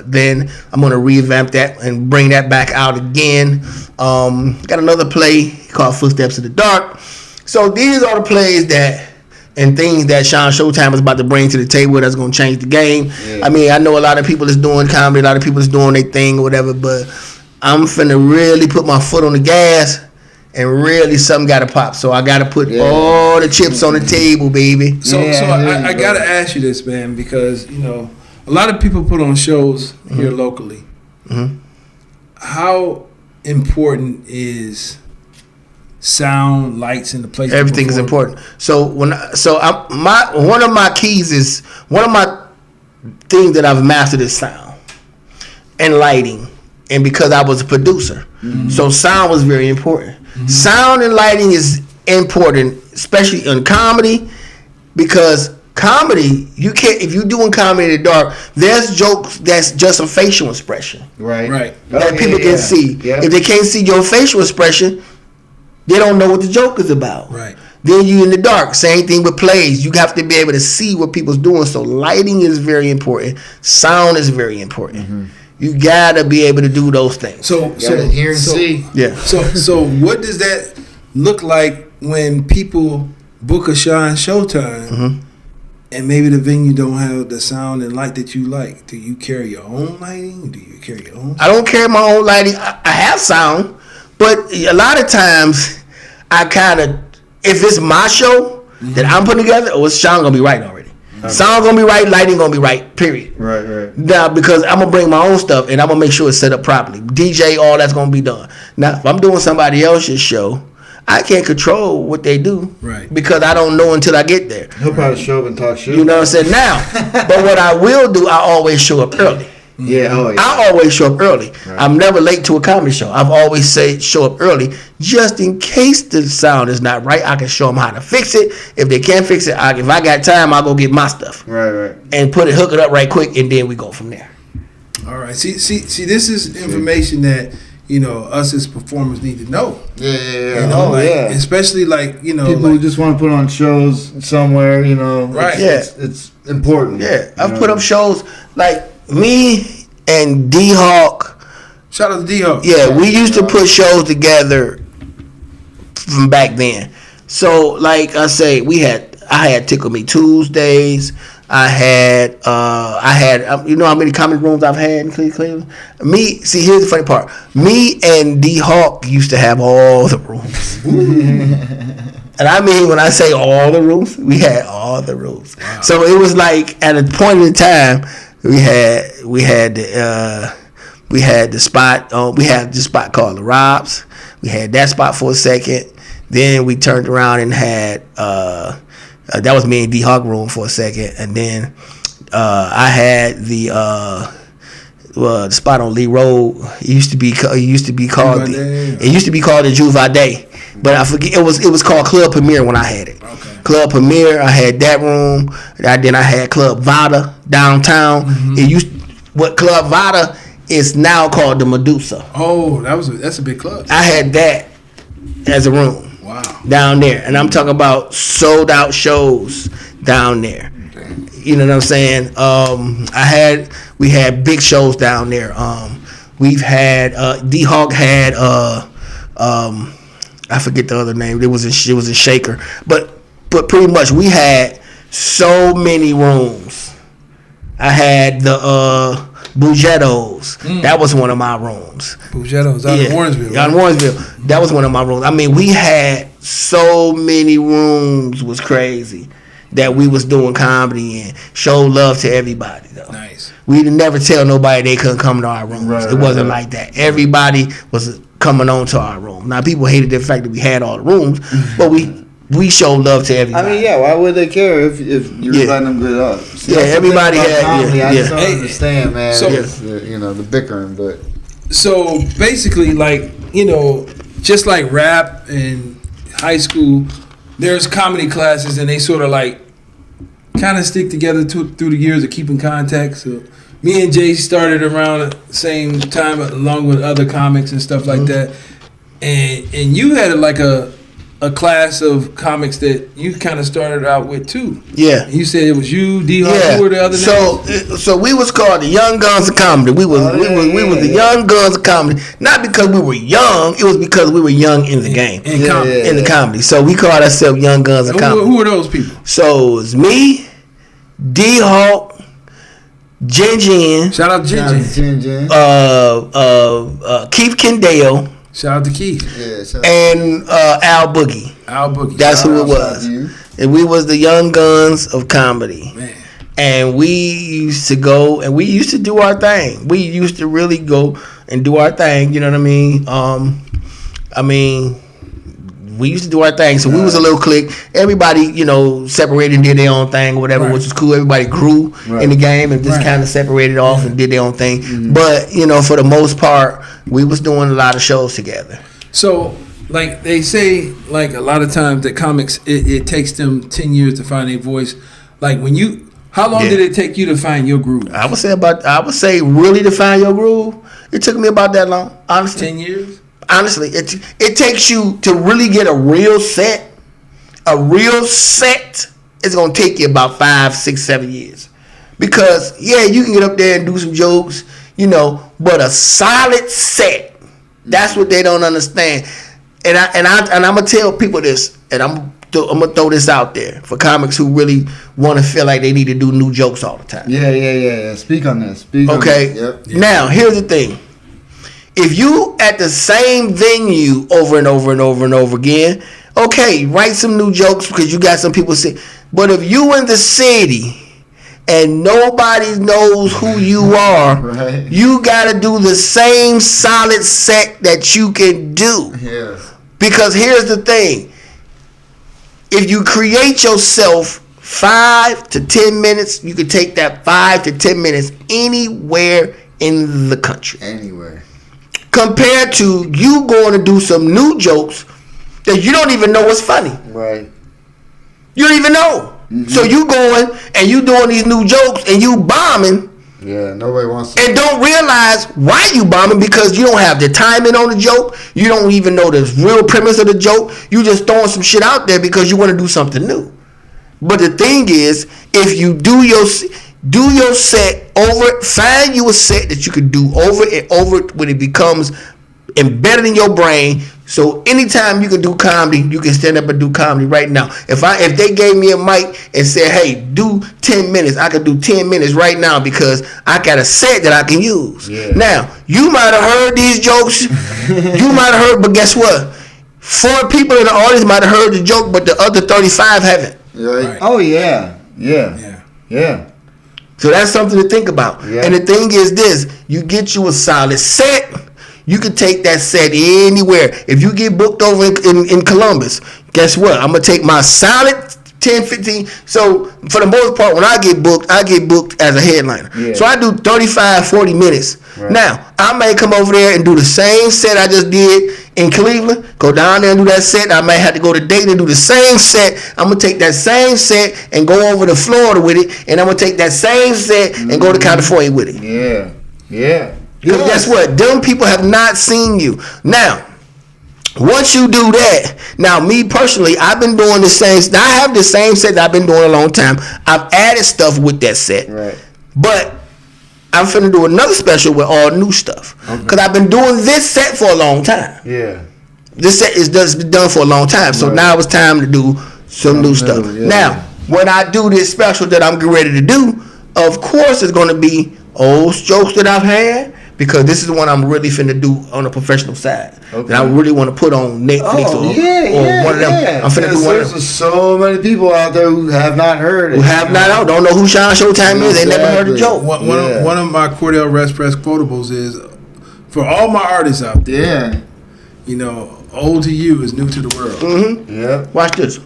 Then I'm gonna revamp that and bring that back out again. Got another play called Footsteps in the Dark. So these are the plays and things that Shawn Showtime is about to bring to the table that's going to change the game. Yeah. I mean, I know a lot of people is doing comedy, a lot of people is doing their thing or whatever, but I'm finna really put my foot on the gas and really something got to pop. So I got to put all the chips on the table, baby. So I got to ask you this, man, because, a lot of people put on shows here locally. Mm-hmm. How important is sound, lights, and the place? Everything is important. So one of my keys is one of my things that I've mastered is sound and lighting, and because I was a producer, so sound was very important. Sound and lighting is important, especially in comedy, because comedy, you can't, if you're doing comedy in the dark, there's jokes that's just a facial expression, right? That people can see. If they can't see your facial expression, they don't know what the joke is about. Right. Then you in the dark. Same thing with plays. You have to be able to see what people's doing. So lighting is very important. Sound is very important. Mm-hmm. You gotta be able to do those things. So hear and see. Yeah. So what does that look like when people book a Shawn Showtime, and maybe the venue don't have the sound and light that you like? Do you carry your own lighting? Do you carry your own? I don't carry my own lighting. I have sound. But a lot of times, I kind of, if it's my show that I'm putting together, sound gonna be right already. Okay. Sound gonna be right, lighting gonna be right, period. Right. Now, because I'm gonna bring my own stuff and I'm gonna make sure it's set up properly. DJ, all that's gonna be done. Now, if I'm doing somebody else's show, I can't control what they do. Right. Because I don't know until I get there. He'll probably show up and talk shit. You know what I'm saying? Now, but what I will do, I always show up early. Yeah, I always show up early. Right. I'm never late to a comedy show. I've always show up early just in case the sound is not right. I can show them how to fix it. If they can't fix it, if I got time, I'll go get my stuff. Right. And hook it up right quick, and then we go from there. All right. See. This is information that us as performers need to know. Yeah. Especially people who just want to put on shows somewhere. Right? It's important. Yeah, I've put up shows like me and D-Hawk. Shout out to D-Hawk. Yeah, we used to put shows together from back then. So, like I say, I had Tickle Me Tuesdays. I had, you know how many comedy rooms I've had in Cleveland? Here's the funny part. Me and D-Hawk used to have all the rooms. And I mean, when I say all the rooms, we had all the rooms. Wow. So it was like, at a point in time, we had the spot, we had the spot called the Robs. We had that spot for a second. Then we turned around and had, that was me and D-Hawk room for a second, and then I had the spot on Lee Road. It used to be called the Juve Day, but I forget it was called Club Premier when I had it. Okay. Club Premier, I had that room. Then I had Club Vada downtown. Mm-hmm. What Club Vada is now called the Medusa. Oh, that's a big club. I had that as a room. Wow. Down there, and I'm talking about sold out shows down there. You know what I'm saying? We had big shows down there. We've had D-Hawk had I forget the other name. It was in Shaker, but pretty much we had so many rooms. I had the Bugettos. That was one of my rooms. Bugettos out in Warrensville. Out in Warrensville. That was one of my rooms. I mean, we had so many rooms. It was crazy that we was doing comedy and show love to everybody though. Nice. We didn't never tell nobody they couldn't come to our rooms. It wasn't like that. Everybody was coming on to our room. Now people hated the fact that we had all the rooms, but we show love to everybody. I mean, why would they care if you're letting them get up? See, everybody had comedy. I just don't understand, man. So, the bickering, but so basically, just like rap in high school, there's comedy classes, and they sort of kind of stick together through the years of keeping contact. So me and Jay started around the same time, along with other comics and stuff like that. And you had a class of comics that you kind of started out with too. Yeah. You said it was you, D-Hawk, who were the other names? So we was called the Young Guns of Comedy. We was the Young Guns of Comedy. Not because we were young, it was because we were young in the game. In the comedy. So we called ourselves Young Guns of Comedy. Who are those people? So it's me, D-Hawk, Jin Jin. Shout out Jin Jin. Keith Kendall. Shout out to Keith. And Al Boogie. That's who it was. And we was the Young Guns of Comedy. Man. And we used to go and we used to do our thing. We used to really go and do our thing, you know what I mean? We used to do our thing. So we was a little clique. Everybody, separated and did their own thing or whatever, which was cool. Everybody grew in the game and just kind of separated off and did their own thing. Mm-hmm. But, for the most part, we was doing a lot of shows together. So, they say, a lot of times that comics, it takes them 10 years to find their voice. How long did it take you to find your groove? I would say really to find your groove, it took me about that long, honestly. 10 years? Honestly, it takes you to really get a real set. A real set is gonna take you about 5, 6, 7 years, because you can get up there and do some jokes, but a solid set. That's what they don't understand. And I'm gonna tell people this, and I'm gonna throw this out there for comics who really want to feel like they need to do new jokes all the time. Yeah. Speak on this. Okay. Yep. Now here's the thing. If you at the same venue over and over and over and over again, okay, write some new jokes because you got some people say. But if you in the city and nobody knows who you are, you got to do the same solid set that you can do. Yeah. Because here's the thing. If you create yourself 5 to 10 minutes, you can take that 5 to 10 minutes anywhere in the country. Anywhere. Compared to you going to do some new jokes that you don't even know what's funny. Right. You don't even know. Mm-hmm. So you going and you doing these new jokes and you bombing, Yeah, nobody wants to. And don't realize why you bombing because you don't have the timing on the joke. You don't even know the real premise of the joke. You just throwing some shit out there because you want to do something new. But the thing is, if you do your set over, find you a set that you can do over and over when it becomes embedded in your brain. So anytime you can do comedy, you can stand up and do comedy right now. If they gave me a mic and said, hey, do 10 minutes, I can do 10 minutes right now because I got a set that I can use. Yeah. Now, you might have heard these jokes. You might have heard, but guess what? 4 people in the audience might have heard the joke, but the other 35 haven't. Right. Oh, yeah. So that's something to think about. Yeah. And the thing is this, you get you a solid set. You can take that set anywhere. If you get booked over in Columbus, guess what? I'm going to take my solid 10, 15. So, for the most part, when I get booked as a headliner. Yeah. So, I do 35, 40 minutes. Right. Now, I may come over there and do the same set I just did in Cleveland. Go down there and do that set. I may have to go to Dayton and do the same set. I'm going to take that same set and go over to Florida with it. And I'm going to take that same set and go to California with it. Yeah. Because guess what? Them people have not seen you. Now, once you do that, now me personally, I've been doing the same. Now I have the same set that I've been doing a long time. I've added stuff with that set. Right. But I'm finna do another special with all new stuff. Because I've been doing this set for a long time. Yeah. This set is been done for a long time. So now it's time to do some new stuff. Yeah. Now, when I do this special that I'm getting ready to do, of course it's going to be old jokes that I've had. Because this is the one I'm really finna do on the professional side. Okay. That I really want to put on Netflix or one of them. I'm finna do one of them. There's so many people out there who have not heard it. Don't know who Shawn Showtime is. They never heard the joke. One of my Cordell Respress quotables is, for all my artists out there, you know, old to you is new to the world. Mm-hmm. Yeah. Watch this.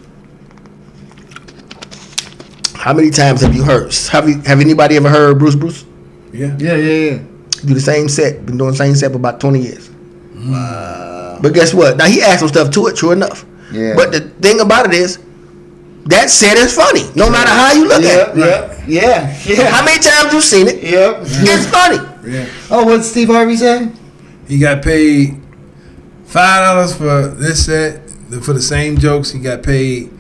How many times have you heard? Have anybody ever heard Bruce? Yeah. Do the same set. Been doing the same set for about 20 years. Wow. But guess what? Now he added some stuff to it, true enough. Yeah. But the thing about it is, that set is funny. No matter how you look at it. Yeah. How many times you seen it? Yep. It's funny. Yeah. Oh, what did Steve Harvey say? He got paid $5 for this set for the same jokes. He got paid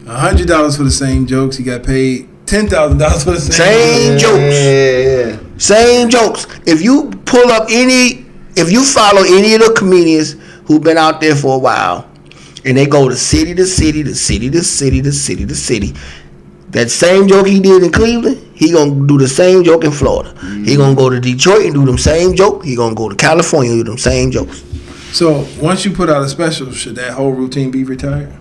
$100 for the same jokes. He got paid $10,000 for the same jokes. Yeah. Same jokes. If you follow any of the comedians who've been out there for a while, and they go to city to city to city to city to city to city, that same joke he did in Cleveland, he gonna do the same joke in Florida. Mm-hmm. He gonna go to Detroit and do them same joke. He gonna go to California and do them same jokes. So once you put out a special, should that whole routine be retired?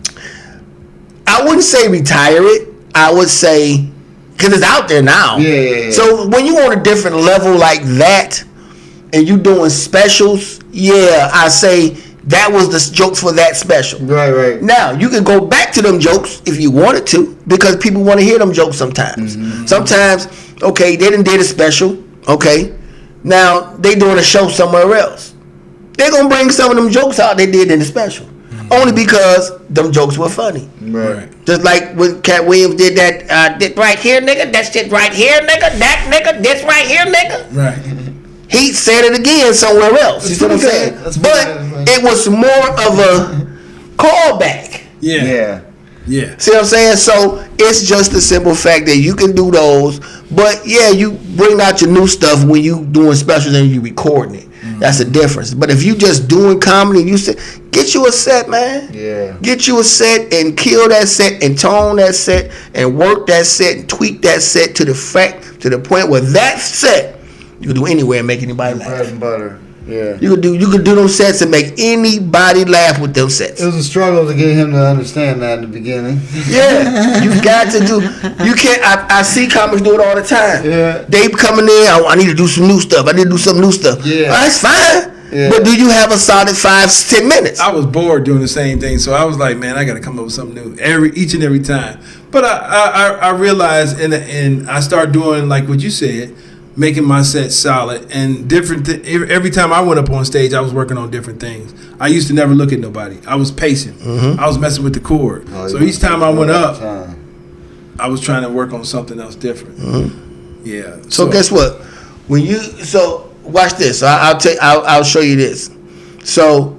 I wouldn't say retire it. I would say, because it's out there now. Yeah. So when you on a different level like that, and you doing specials, I say that was the jokes for that special. Right. Now you can go back to them jokes if you wanted to, because people want to hear them jokes sometimes. Mm-hmm. Sometimes, they didn't did a special. Okay, now they doing a show somewhere else. They're gonna bring some of them jokes out they did in the special. Only because them jokes were funny. Right. Just like when Cat Williams did that, this right here, nigga, that shit right here, nigga, that nigga, this right here, nigga. Right. He said it again somewhere else. You see what I'm saying? But it was more of a callback. Yeah. See what I'm saying? So it's just the simple fact that you can do those, but you bring out your new stuff when you doing specials and you recording it. That's the difference. But if you just doing comedy, you say, get you a set, man. Yeah. Get you a set and kill that set and tone that set and work that set and tweak that set to the point where that set you can do anywhere and make anybody laugh. Bread and butter. Yeah. You could do them sets and make anybody laugh with them sets. It was a struggle to get him to understand that in the beginning. Yeah. You got to do. You can't. I see comics do it all the time. Yeah. They coming in. I need to do some new stuff. I need to do some new stuff. Yeah. That's fine. Yeah. But do you have a solid 5-10 minutes? I was bored doing the same thing, so I was like, man, I got to come up with something new each and every time. But I realized and I started doing like what you said, making my set solid and different. Every time I went up on stage, I was working on different things. I used to never look at nobody. I was pacing. Mm-hmm. I was messing with the chord. So each time I went up, I was trying to work on something else different. Mm-hmm. Yeah. So guess what? watch this. So I'll show you this. So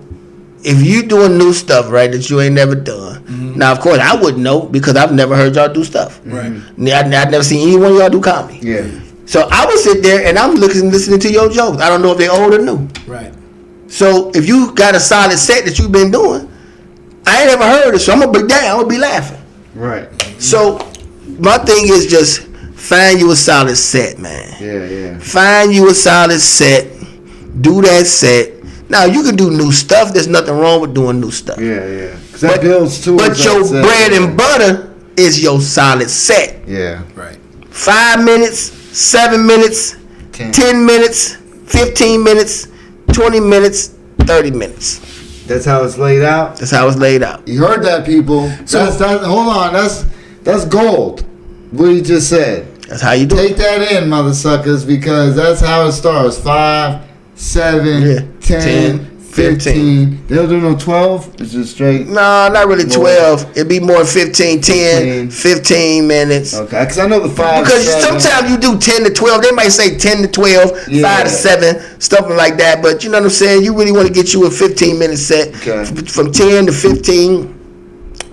if you doing new stuff, right, that you ain't never done. Mm-hmm. Now, of course, I wouldn't know because I've never heard y'all do stuff. Right. I've never seen any one of y'all do comedy. Yeah. So I would sit there and I'm listening to your jokes. I don't know if they're old or new. Right. So if you got a solid set that you've been doing, I ain't ever heard it. So I'm gonna be down. I'm gonna be laughing. Right. So my thing is just find you a solid set, man. Yeah. Find you a solid set. Do that set. Now you can do new stuff. There's nothing wrong with doing new stuff. Yeah. That builds too. But your bread and butter is your solid set. Yeah. Right. 5 minutes, 7 minutes, 10 minutes, 15 minutes, 20 minutes, 30 minutes. That's how it's laid out. That's how it's laid out. You heard that, people. Hold on. That's gold. What you just said. That's how you do it. Take that in, mother suckers, because that's how it starts. 5, 7, 10, 15. They don't do no 12? It's just straight? No, not really 12. It'd be more 15, 10, 15 minutes. Okay, because I know the 5, because 7. Sometimes you do 10 to 12. They might say 10 to 12, 5 to 7, something like that. But you know what I'm saying? You really want to get you a 15-minute set. Okay. From 10 to 15,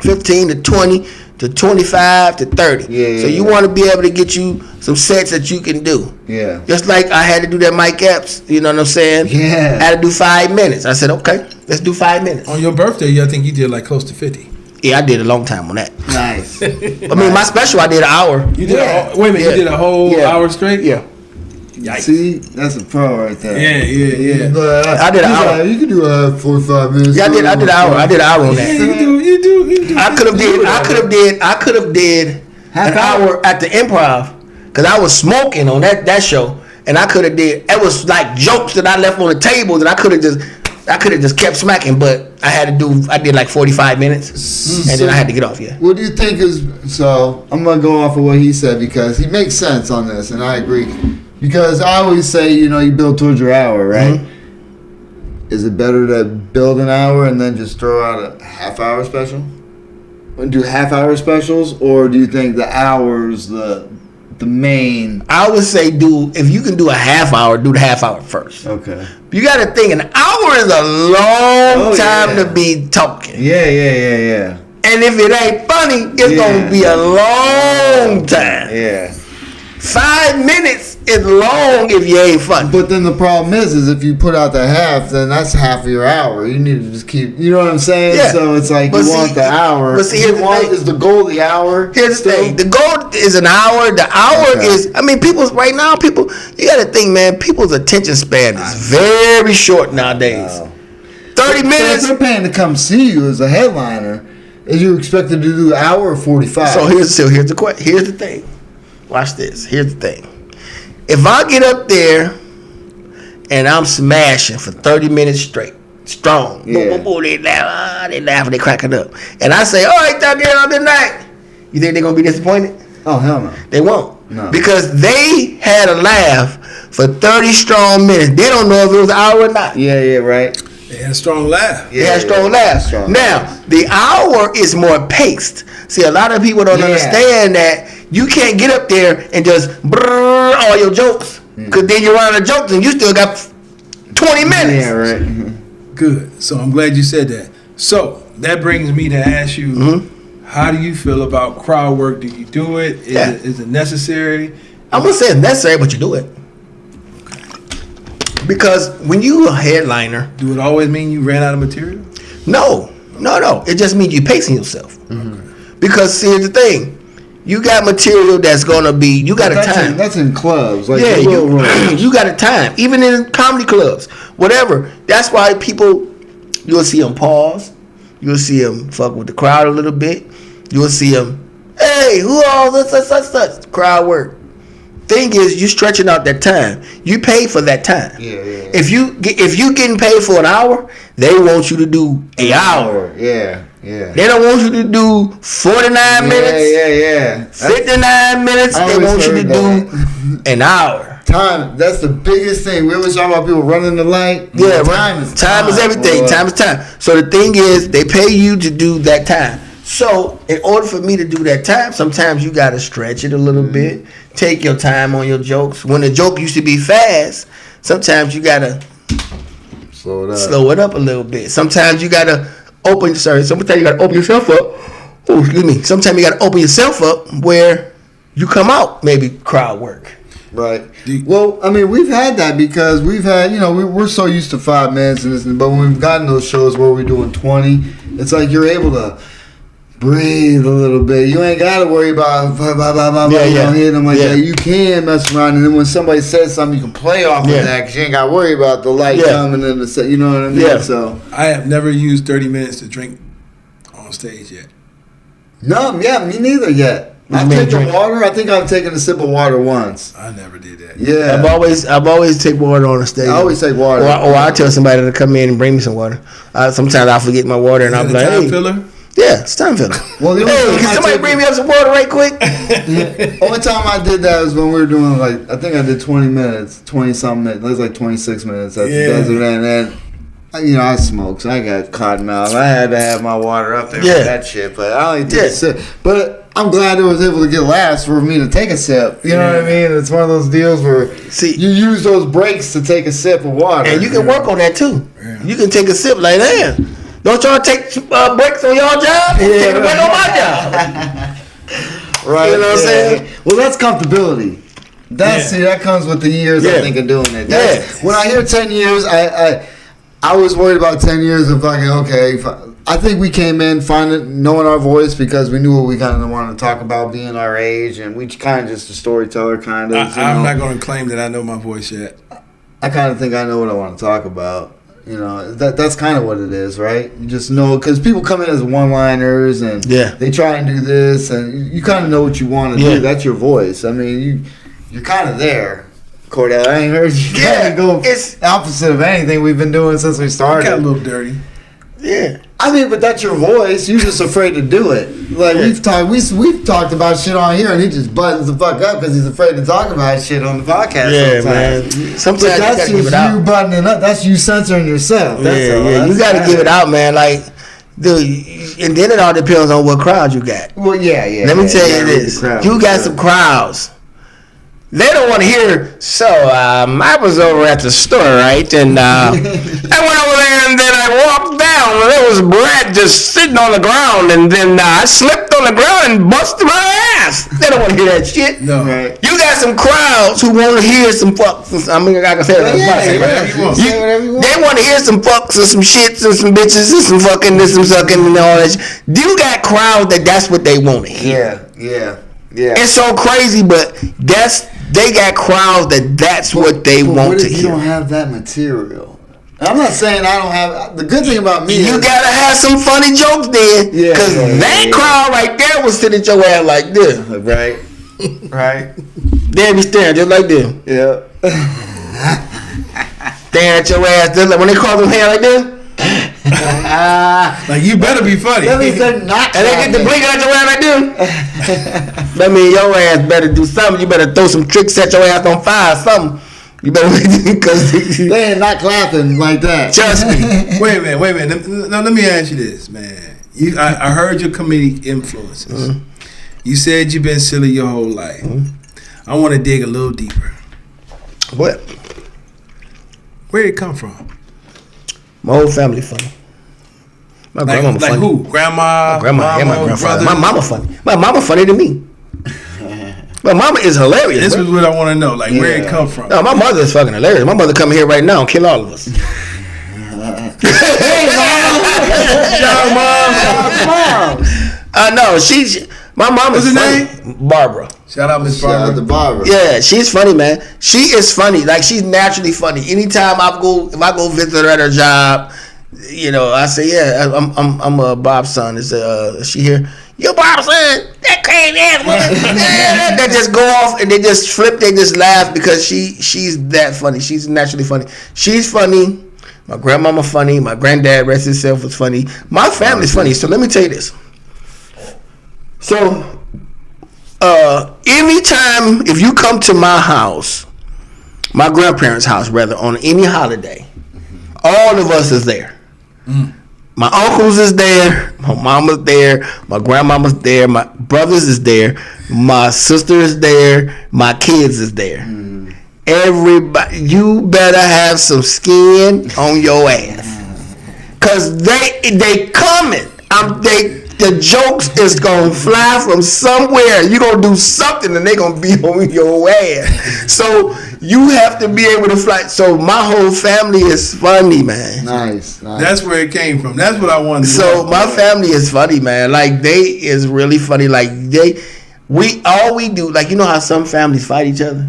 15 to 20 to 25 to 30. So you want to be able to get you some sets that you can do. Yeah. Just like I had to do that Mike Epps, you know what I'm saying? Yeah. I had to do 5 minutes. I said, okay, let's do 5 minutes. On your birthday, I think you did like close to 50. Yeah, I did a long time on that. Nice. I mean, my special, I did an hour. You did wait a minute, you did a whole hour straight? Yeah. Yikes. See, that's a pro right there. Yeah. I did an hour. You can do 45 minutes. Yeah, I did an hour. I did an hour on that. You do. I could have did an hour at the Improv because I was smoking on that show, and I could have did. It was like jokes that I left on the table that I could have just kept smacking, but I did like 45 minutes, and then I had to get off. Yeah. What do you think is? So I'm gonna go off of what he said because he makes sense on this, and I agree. Because I always say, you build towards your hour, right? Mm-hmm. Is it better to build an hour and then just throw out a half-hour special? And do half-hour specials, or do you think the hour's the main? I would say if you can do a half hour, do the half hour first. Okay. You got to think an hour is a long time to be talking. Yeah. And if it ain't funny, it's gonna be a long time. Yeah. 5 minutes is long if you ain't funny. But then the problem is if you put out the half, then that's half of your hour. You need to just keep, you know what I'm saying? Yeah. So it's like want the hour. But see, is the goal the hour? Here's the thing. The goal is an hour. The hour is, people, you got to think, man, people's attention span is very short nowadays. 30 minutes. If they're paying to come see you as a headliner, is you expected to do an hour or 45? So here's the question. Here's the thing. Watch this. Here's the thing. If I get up there and I'm smashing for 30 minutes straight, strong, boom, they laugh, they cracking up, and I say, all right, out there on midnight, you think they're going to be disappointed? Oh, hell no. They won't. No. Because they had a laugh for 30 strong minutes. They don't know if it was an hour or not. Yeah, right. They had a strong laugh. They had a strong laugh. Now, the hour is more paced. See, a lot of people don't understand that you can't get up there and just brrr all your jokes. Because then you run out of jokes and you still got 20 minutes. Yeah, right. Good. So I'm glad you said that. So that brings me to ask you, how do you feel about crowd work? Do you do it? Is it necessary? I'm going to say it's necessary, but you do it. Because when you a headliner... Do it always mean you ran out of material? No. It just means you're pacing yourself. Okay. Because see, here's the thing. You got material that's going to be... You got a time. That's in clubs. Like you got a time. Even in comedy clubs. Whatever. That's why people... You'll see them pause. You'll see them fuck with the crowd a little bit. You'll see them... Hey, who all this, such. Crowd work. Thing is, you stretching out that time. You pay for that time. Yeah. If you getting paid for an hour, they want you to do an hour. Yeah. They don't want you to do 49 minutes. Yeah. 59 minutes. They want you to do an hour. Time. That's the biggest thing. We always talk about people running the light. Yeah, time is everything. Boy. Time is time. So the thing is, they pay you to do that time. So in order for me to do that time, sometimes you gotta stretch it a little bit. Take your time on your jokes. When the joke used to be fast, sometimes you gotta slow it up a little bit. Sometimes you gotta sometimes you gotta open yourself up. Oh, excuse me. Sometimes you gotta open yourself up where you come out maybe crowd work. Right. Well, I mean, we've had that because we've had, we're so used to 5 minutes and this, but when we've gotten those shows where we're doing 20, it's like you're able to breathe a little bit. You ain't got to worry about blah, blah, blah, blah, hitting them like that. You can mess around, and then when somebody says something, you can play off of that because you ain't got to worry about the light coming in the set. You know what I mean? Yeah. So I have never used 30 minutes to drink on stage yet. No, me neither yet. I've taken water. I think I've taken a sip of water once. I never did that. Yeah, I've always take water on the stage. I always take water. Or I tell somebody to come in and bring me some water. Sometimes I forget my water and I'll be like, time filler? Yeah, it's time filler. Well, can somebody bring me up some water right quick? Only time I did that was when we were doing I think I did 20 minutes, 20 something minutes. It was like 26 minutes at the desert, and then I smoked, so I got cotton mouth. I had to have my water up there with that shit, but I only did a sip. But I'm glad it was able to get last for me to take a sip. You know what I mean? It's one of those deals where you use those breaks to take a sip of water. And you can work on that too. Yeah. You can take a sip like that. Don't y'all take breaks on y'all job? Take a break on my job. Right. You know what I'm saying? Well, that's comfortability. That comes with the years, I think, of doing it. When I hear 10 years, I was worried about 10 years of I think we came in knowing our voice because we knew what we kind of wanted to talk about, being our age, and we kind of just a storyteller kind of. I'm not going to claim that I know my voice yet. I kind of think I know what I want to talk about. That's kind of what it is, right? You just know, because people come in as one-liners and they try and do this, and you kind of know what you want to do. That's your voice. I mean, you're kind of there. Cordell, I ain't heard you kind of go opposite of anything we've been doing since we started. Got a little dirty. Yeah. I mean, but that's your voice. You're just afraid to do it. Like we've talked about shit on here, and he just buttons the fuck up because he's afraid to talk about shit on the podcast. Yeah, sometimes. man. Sometimes but that's just you buttoning up. That's you censoring yourself. That's all. You got to give it out, man. Like, dude, and then it all depends on what crowd you got. Well, yeah. Let me tell you this: you got some crowds. They don't want to hear. So I was over at the store, right? And I went over there, and then I walked down, and there was bread just sitting on the ground, and then I slipped on the ground and busted my ass. They don't want to hear that shit. No. Right. You got some crowds who want to hear some fucks. I mean, I can say that. Say whatever you want. They want to hear some fucks and some shits and some bitches and some fucking and some sucking and all that shit. You got crowds that's what they want to hear. Yeah. It's so crazy, but they got crowds that's what they want to hear. You don't have that material. I'm not saying I don't have. The good thing about me you gotta have some funny jokes then, because that crowd right there was sitting at your ass like this. Right. They'd be staring just like this. Yeah. Staring at your ass just like when they cross them hands like this. Like you better be funny. That means they're not. And they get the blinking at your ass like this. That means your ass better do something. You better throw some tricks, set your ass on fire, something. You better because they ain't not clapping like that. Trust me. Wait a minute. Now let me ask you this, man. I heard your comedic influences. Mm-hmm. You said you've been silly your whole life. Mm-hmm. I want to dig a little deeper. What? Where did it come from? My whole family funny. My grandma funny. Like who? Grandma? My grandma and my grandfather. My mama funny. My mama funny to me. My mama is hilarious. This is what I want to know. Like where it come from. No, my mother is fucking hilarious. My mother come here right now and kill all of us. Hey, mom. No, my mom is funny. Name? Barbara. Shout out Miss Barbara. Shout out to Barbara. Yeah, she's funny, man. She is funny. Like she's naturally funny. Anytime if I go visit her at her job, I say, yeah, I'm Bob's son. Is she here? Yo, Bob's son. That crazy ass woman. They just go off and they just flip. They just laugh because she's that funny. She's naturally funny. She's funny. My grandmama funny. My granddad, rest himself, was funny. My family's funny. So let me tell you this. So, anytime if you come to my house, my grandparents' house rather, on any holiday, all of us is there. My uncles is there. My mama's there. My grandmama's there. My brothers is there. My sister is there. My kids is there. Everybody, you better have some skin on your ass. Cause they coming. The jokes is gonna fly from somewhere. You gonna do something and they gonna be on your ass. So you have to be able to fly. So my whole family is funny, man. Nice. That's where it came from. That's what I wanted to So know. my family is funny, man. Like they is really funny. Like we do. Like you know how some families fight each other.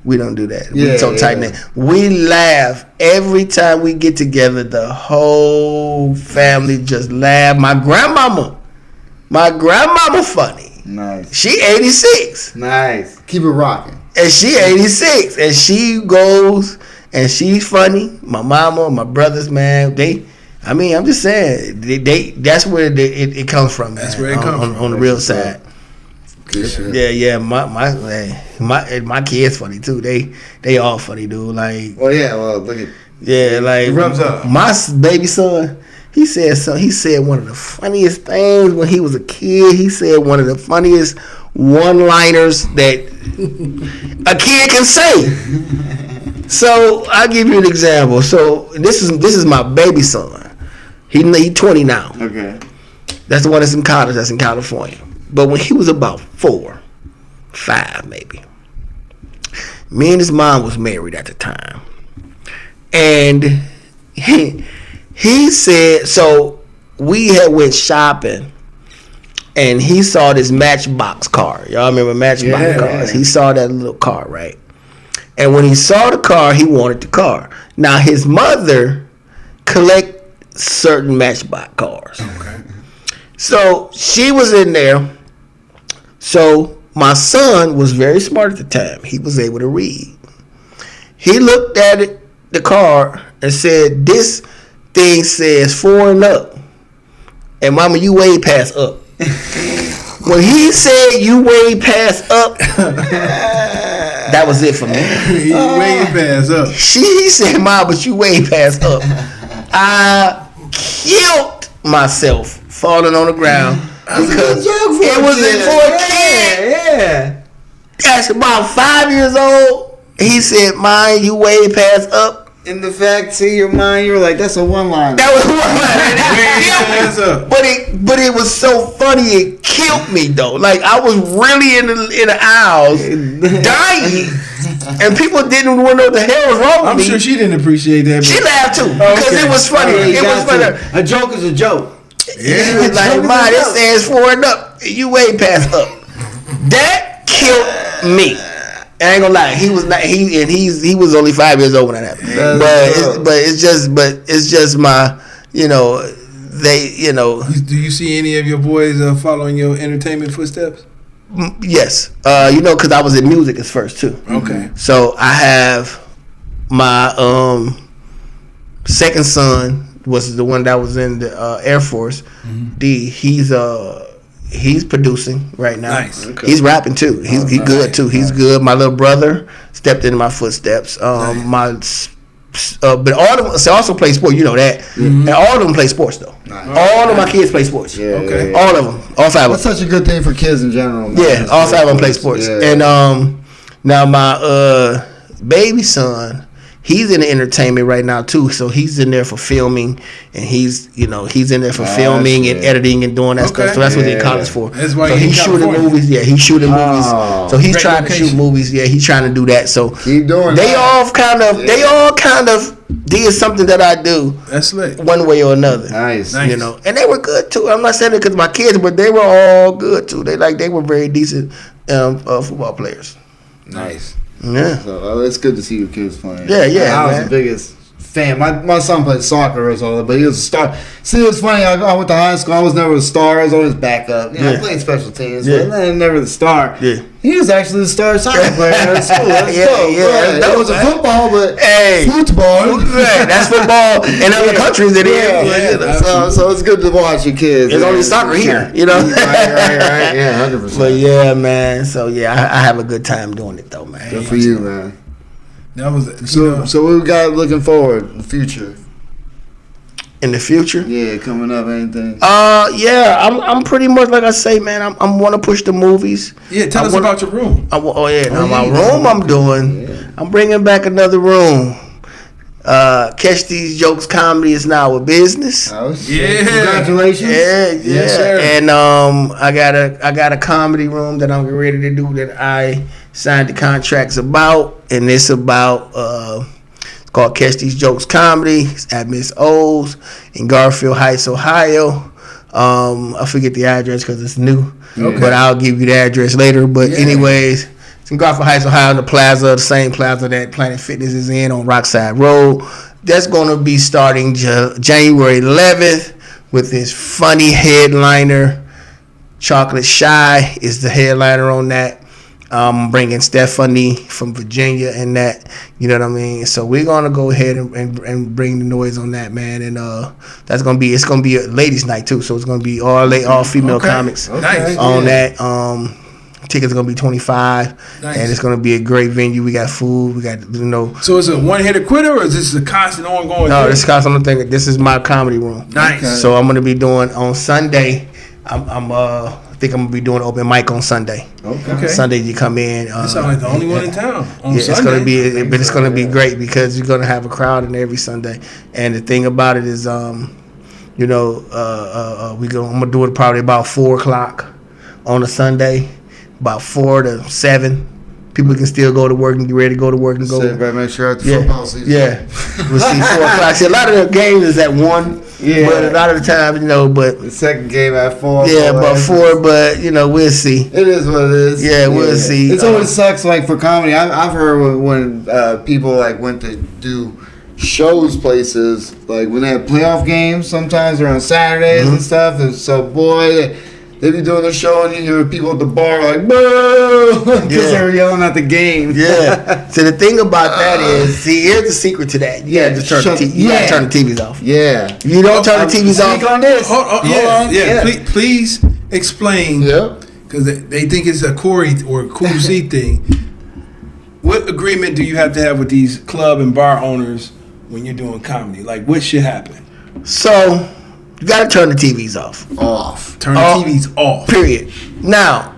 We don't do that. We so tight knit. We laugh every time we get together. The whole family just laugh. My grandmama funny. Nice. She 86. Nice. Keep it rocking. And she 86. And she goes and she's funny. My mama, my brothers, man, I'm just saying, that's where it comes from. That's man, where it comes from. On the real side. Yeah. My kids funny too. They all funny, dude. Like, look at. Yeah, like it rubs up. My baby son, he said one of the funniest things when he was a kid. He said one of the funniest one-liners that a kid can say. So I'll give you an example. So this is my baby son. He 20 now. Okay. That's the one that's in college. That's in California. But when he was about 4, 5 maybe, me and his mom was married at the time. And he said, so we had went shopping and he saw this Matchbox car. Y'all remember Matchbox cars? He saw that little car, right? And when he saw the car, he wanted the car. Now his mother collect certain Matchbox cars. Okay. So she was in there. So my son was very smart at the time. He was able to read. He looked at the car and said, "This thing says 4 and up. And mama, you way past up." When he said you way past up, that was it for me. You way past up. He said, "Mom, but you way past up." I killed myself falling on the ground because it was for a kid. Yeah. That's about 5 years old. He said, "Mine, you way past up." In the fact, to your mind, you were like, "That's a one-line." That was one line. But it was so funny. It killed me though. Like I was really in the aisles dying, and people didn't know what the hell was wrong with I'm me. sure she didn't appreciate that. She laughed too because it was funny. It was funny. A joke is a joke. He was like, "Ma, this says 4 and up. You way past up." That killed me. I ain't gonna lie, he was not. He was only 5 years old when that happened. But it's just my, Do you see any of your boys following your entertainment footsteps? Yes, because I was in music at first too. Okay. So I have my second son was the one that was in the Air Force. Mm-hmm. He's producing right now. Nice. Okay. He's rapping too. He's good too. He's good. My little brother stepped into my footsteps. Nice. But all of them also play sports. You know that. Mm-hmm. And all of them play sports though. Nice. All of my kids play sports. Yeah, okay. Yeah. All of them. All 5 of them. That's such a good thing for kids in general. Man. Yeah. All 5 of them play sports. Yeah. And now my baby son, he's in the entertainment right now too, so he's in there for filming, and he's in there for filming and editing and doing that stuff. So that's what he's in college for. That's why he's shooting movies. Yeah, he's shooting movies. So he's trying to shoot movies. Yeah, he's trying to do that. So keep doing. They all kind of did something that I do. That's lit. One way or another. Nice. And they were good too. I'm not saying it because my kids, but they were all good too. They were very decent football players. Nice. Yeah. So it's good to see your kids playing. Yeah. I was the biggest fan. My son played soccer or something, but he was a star. See, it was funny. I went to high school. I was never a star. I was always backup. I played special teams, but never the star. Yeah. He was actually the star soccer player in school. That's dope. That wasn't football, but football. That's football in other countries. It is. So it's good to watch your kids. It's only soccer here, Right. Yeah, 100%. But yeah, man. So yeah, I have a good time doing it though, man. Good for you, man. That was so. What we got looking forward in the future? in the future. Yeah, coming up, anything? Yeah, I'm pretty much like I say, man. I'm want to push the movies. Yeah, tell us about your room. My room. I'm bringing back another room. Catch These Jokes Comedy is now a business. Oh shit! Yeah, congratulations. Yeah. Yes, sir. And I got a comedy room that I'm getting ready to do that I signed the contracts about, and it's about it's called Catch These Jokes Comedy. It's at Miss O's in Garfield Heights, Ohio. I forget the address because it's new, but I'll give you the address later. But anyways. In Garfield Heights, Ohio, in the plaza, the same plaza that Planet Fitness is in on Rockside Road. That's going to be starting January 11th with this funny headliner. Chocolate Shy is the headliner on that. Bringing Stephanie from Virginia and that, you know what I mean? So we're going to go ahead and bring the noise on that, man. And it's going to be a ladies' night, too. So it's going to be all female comics on that. Tickets are gonna be $25, and it's gonna be a great venue. We got food. We got So is it a one-hitter quitter, or is this a constant ongoing? No, this is constant. This is my comedy room. Nice. Okay. So I'm gonna be doing on Sunday. I think I'm gonna be doing open mic on Sunday. Okay. Sunday you come in. You sound like the only one in town. It's gonna be, but it's gonna be great because you're gonna have a crowd in every Sunday. And the thing about it is, I'm gonna do it probably about 4:00 on a Sunday. About 4 to 7, people can still go to work and get ready to go to work and go. So everybody make sure at the football season. Yeah, we'll see 4:00. See, a lot of the games is at 1. Yeah, but a lot of the time, but the second game at 4. Yeah, about 4, but we'll see. It is what it is. Yeah, we'll see. It always sucks for comedy. I've heard when people went to do shows places when they have playoff games. Sometimes they're on Saturdays and stuff. And so they be doing the show and you hear people at the bar boo, because they're yelling at the game. Yeah. So the thing about that is, here's the secret to that. You gotta turn the TVs off. Yeah. If you don't turn the TVs off. Speak on this. Yeah. Please explain. Yeah. Because they think it's a Corey or a Cool C thing. What agreement do you have to have with these club and bar owners when you're doing comedy? What should happen? So you gotta turn the TVs off. Turn the TVs off. Period. Now,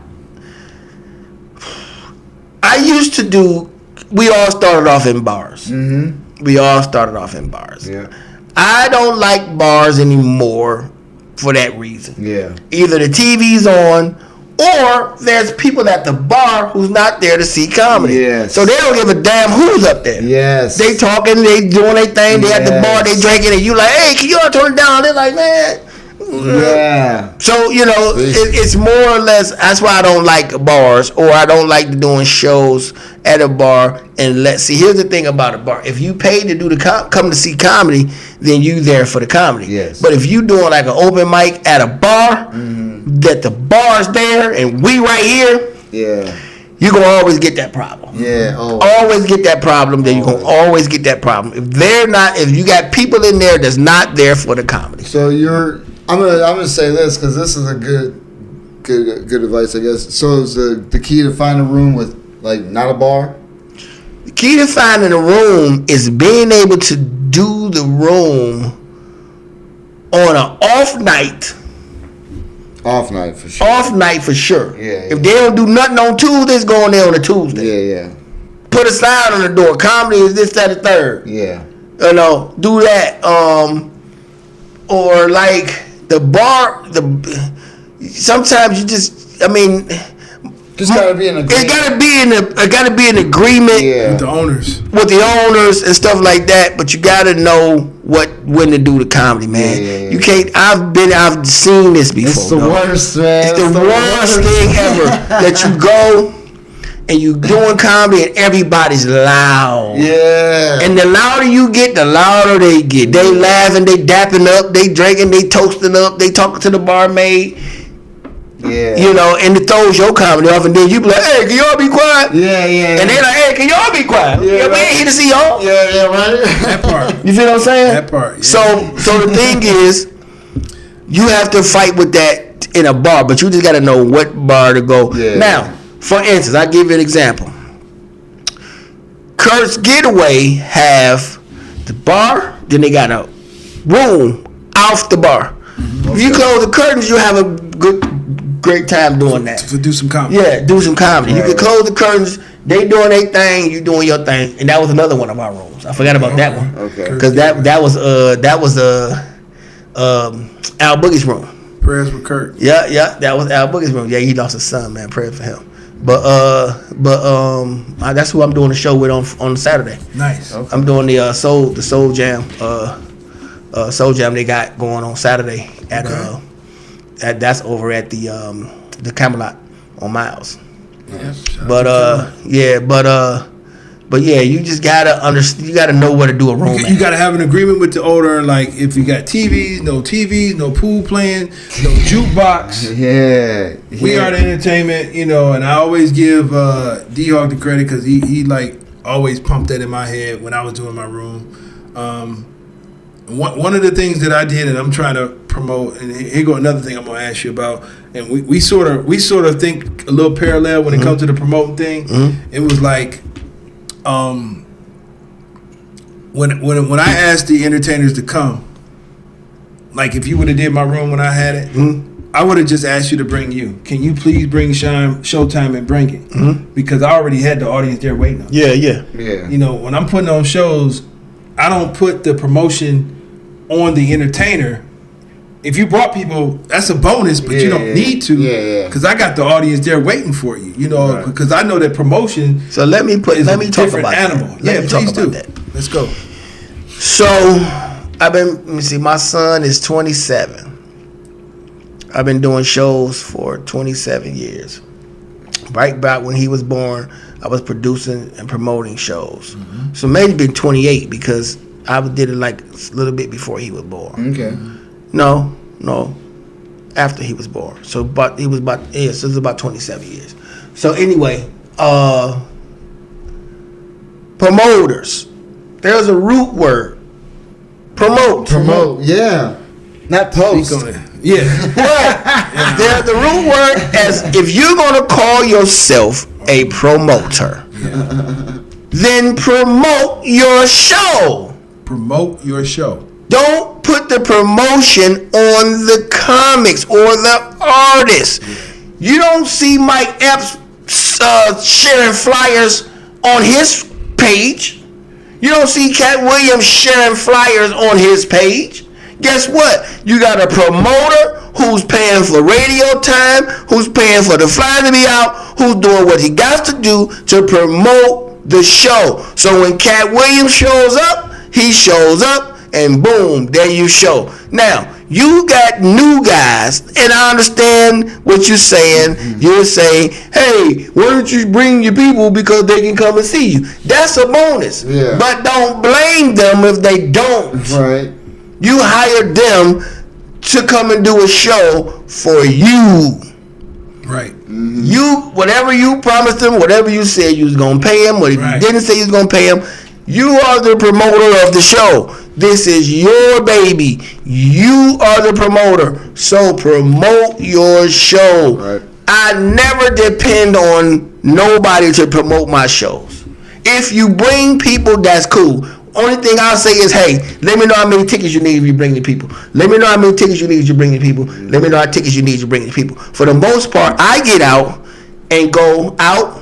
we all started off in bars. Mm-hmm. We all started off in bars. Yeah. I don't like bars anymore for that reason. Yeah. Either the TV's on, or there's people at the bar who's not there to see comedy. Yes. So they don't give a damn who's up there. Yes. They talking, they doing their thing, they at the bar, they drinking, and you like, hey, can y'all turn it down? They're like, man. Yeah. So, it's more or less, that's why I don't like bars, or I don't like doing shows at a bar. And here's the thing about a bar. If you pay to do come to see comedy, then you there for the comedy. Yes. But if you doing an open mic at a bar, that the bar's there and we right here, you're going to always get that problem. Yeah. Always get that problem. Then you're going to always get that problem. If you got people in there that's not there for the comedy. So I'm gonna say this because this is a good advice, I guess. So is the key to find a room with not a bar? The key to finding a room is being able to do the room on an off night. Off night for sure. Off night for sure. Yeah. If they don't do nothing on Tuesdays, go on there on a Tuesday. Yeah. Put a sign on the door. Comedy is this, that, the third. Yeah. Do that. Or the bar. Sometimes you just gotta be an agreement. It gotta be an agreement. Yeah. With the owners and stuff like that. But you gotta know when to do the comedy, man. Yeah. You can't. I've seen this before. It's the worst, man. It's the worst thing ever that you go and you doing comedy and everybody's loud. Yeah. And the louder you get, the louder they get. They laughing, they dapping up, they drinking, they toasting up, they talking to the barmaid. Yeah. And it throws your comedy off, and then you be like, hey, can y'all be quiet? Yeah. And they like, hey, can y'all be quiet? Yeah, we ain't here to see y'all. Yeah, right. That part. You feel what I'm saying? That part. Yeah. So the thing is, you have to fight with that in a bar, but you just got to know what bar to go. Yeah. Now, for instance, I'll give you an example. Kurt's Getaway have the bar, then they got a room off the bar. If you close the curtains, you have a great time doing that. To do some comedy. Yeah, do some comedy. You can close the curtains. They doing their thing, you doing your thing, and that was another one of our rooms. I forgot about that one. Okay. Because that was Al Boogie's room. Prayers for Kurt. Yeah, that was Al Boogie's room. Yeah, he lost his son, man. Pray for him. But that's who I'm doing the show with on Saturday. Nice. Okay. I'm doing the Soul Jam. Soul Jam they got going on Saturday at that's over at the Camelot on Miles. Yes. But you just gotta understand. You gotta know where to do a room. You gotta have an agreement with the owner. Like if you got TVs, no pool playing, no jukebox. Yeah. We are the entertainment, and I always give D-Hawk the credit because he like always pumped that in my head when I was doing my room. One of the things that I did, and I'm trying to promote, and here go another thing I'm gonna ask you about, and we sort of think a little parallel when it comes to the promoting thing. It was like, when I asked the entertainers to come, like if you would have did my room when I had it, I would have just asked you to bring you. Can you please bring Shawn Showtime and bring it? Because I already had the audience there waiting on. Yeah. When I'm putting on shows, I don't put the promotion on the entertainer. If you brought people, that's a bonus, but you don't need to, because I got the audience there waiting for you. Because I know that promotion. So let me talk about animal. That. Please do. Let's go. So let me see. My son is 27. I've been doing shows for 27 years. Right back when he was born, I was producing and promoting shows. So maybe been 28 because I did it like a little bit before he was born. Okay. No, after he was born. So it was about 27 years. So anyway, promoters. There's a root word. Promote, yeah. Not post. Yeah. There's the root word as if you're gonna call yourself a promoter, then promote your show. Promote your show. Don't put the promotion on the comics or the artist. You don't see Mike Epps sharing flyers on his page. You don't see Cat Williams sharing flyers on his page. Guess what? You got a promoter who's paying for radio time, who's paying for the flyer to be out, who's doing what he got to do to promote the show. So when Cat Williams shows up, he shows up, and boom, there you show. Now, you got new guys, and I understand what you're saying. You're saying, hey, why don't you bring your people because they can come and see you? That's a bonus. Yeah. But don't blame them if they don't. Right. You hired them to come and do a show for you. Right. You, whatever you promised them, whatever you said you was going to pay them, what if you didn't say you was going to pay them, you are the promoter of the show. This is your baby. You are the promoter. So promote your show. Right. I never depend on nobody to promote my shows. If you bring people, that's cool. Only thing I'll say is, hey, let me know how many tickets you need if you bring the people. Let me know how many tickets you need if you bring the people. Let me know how many tickets you need if you bring the people. For the most part, I get out and go out.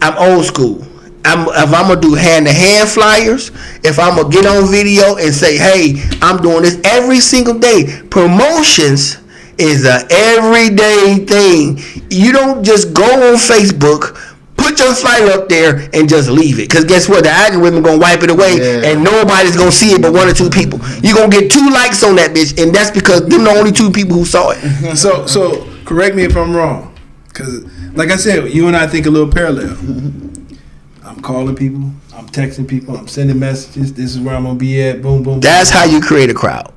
I'm old school. If I'm going to do hand-to-hand flyers, if I'm going to get on video and say, hey, I'm doing this every single day. Promotions is a everyday thing. You don't just go on Facebook, put your flyer up there, and just leave it. Because guess what? The algorithm going to wipe it away, and nobody's going to see it but one or two people. You're going to get 2 likes on that bitch, and that's because them the only 2 people who saw it. So correct me if I'm wrong. Because, like I said, you and I think a little parallel. I'm calling people, I'm texting people, I'm sending messages. This is where I'm going to be at. Boom, boom. That's how you create a crowd.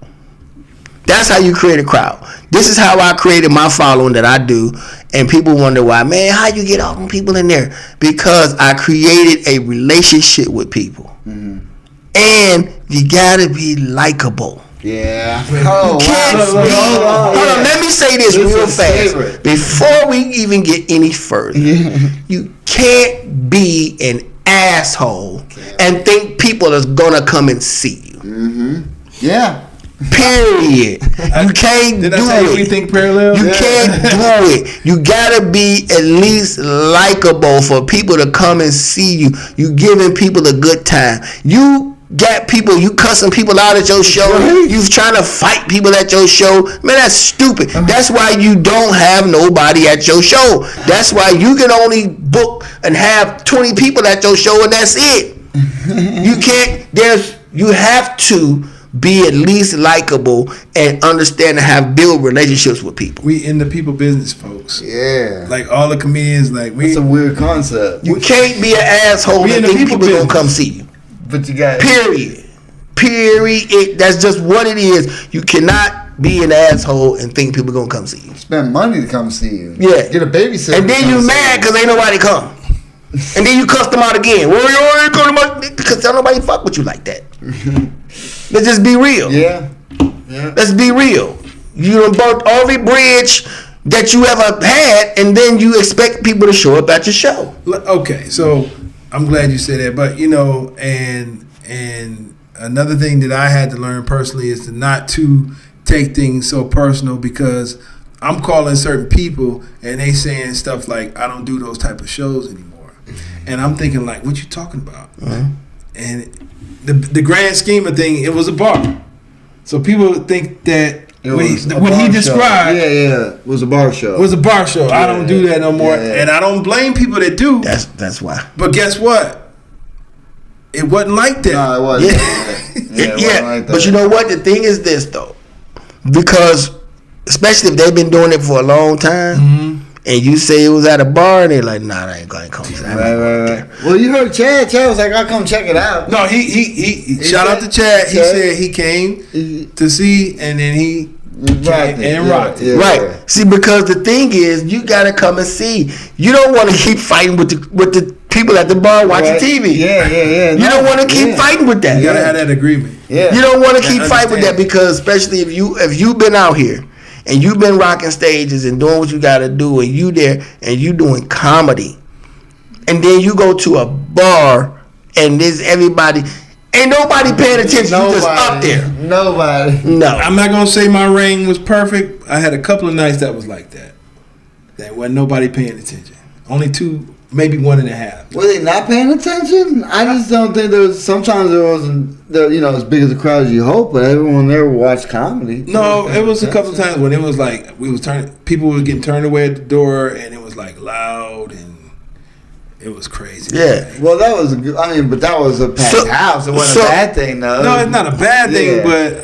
That's how you create a crowd. This is how I created my following that I do. And people wonder why, man, how you get all them people in there? Because I created a relationship with people. And you got to be likable. Yeah. Hold on. Let me say this real fast. Before we even get any further, you can't be an asshole and think people are going to come and see you. Yeah. Period. You can't do it. We think parallel. You can't do it. You gotta be at least likable for people to come and see you. You giving people a good time. You got people, you cussing people out at your show. You trying to fight people at your show. Man, that's stupid. That's why you don't have nobody at your show. That's why you can only book and have 20 people at your show, and that's it. You can't. You have to be at least likable and understand and have build relationships with people. We in the people business, folks. Yeah. Like all the comedians, like it's a weird concept. You can't be an asshole and think people gonna come see you. But you got Period. That's just what it is. You cannot be an asshole and think people gonna come see you. Spend money to come see you. Yeah. Get a babysitter. And then you mad because ain't nobody come. And then you cuss them out again. Well, you ain't come because nobody fuck with you like that. Let's just be real. Yeah. Let's be real. You done burnt every bridge that you ever had, and then you expect people to show up at your show. Okay, so I'm glad you said that, but and another thing that I had to learn personally is to not to take things so personal, because I'm calling certain people and they saying stuff like, I don't do those type of shows anymore, and I'm thinking like, what you talking about? And the grand scheme of thing, it was a bar, so people think that what he described, it was a bar show. Was a bar show. I don't do that no more, and I don't blame people that do. That's why. But guess what? It wasn't like that. No, it wasn't. Yeah, it wasn't like that. But you know what? The thing is this though, because especially if they've been doing it for a long time, and you say it was at a bar, and they're like, nah, I ain't gonna come. Right. Well, you heard Chad. Chad was like, I'll come check it out. No, he shout out to Chad. He said he came to see, and then he rocked it. Right. See, because the thing is, you gotta come and see. You don't want to keep fighting with the people at the bar watching TV. Yeah. You don't want to keep fighting with that. You gotta have that agreement. Yeah. You don't want to keep fighting with that, because especially if you've been out here and you've been rocking stages and doing what you gotta do, and you there and you doing comedy, and then you go to a bar and there's everybody. Ain't nobody paying attention. You just up there. Nobody. No. I'm not gonna say my reign was perfect. I had a couple of nights that was like that. That wasn't nobody paying attention. Only 2, maybe 1.5. Were they not paying attention? I just don't think there was. Sometimes there wasn't, as big as a crowd as you hope, but everyone there watched comedy. No, it was a couple of times when it was like people were getting turned away at the door, and it was like loud and. It was crazy. Yeah. Well, that was but that was a packed house. It wasn't a bad thing, though. No, it's not a bad thing, but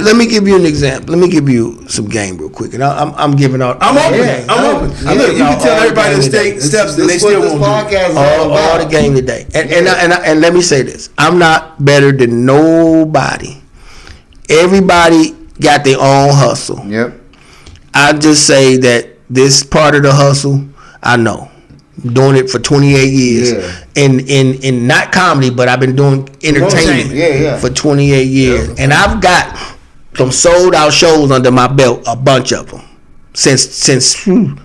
let me give you an example. Let me give you some game real quick, and I'm giving out. I'm open. I'm open. Look, you can tell everybody the steps, and they still won't do it. All the game today. And let me say this: I'm not better than nobody. Everybody got their own hustle. Yep. I just say that this part of the hustle, I know. Doing it for 28 years, in not comedy, but I've been doing entertainment for 28 years, and I've got some sold out shows under my belt, a bunch of them since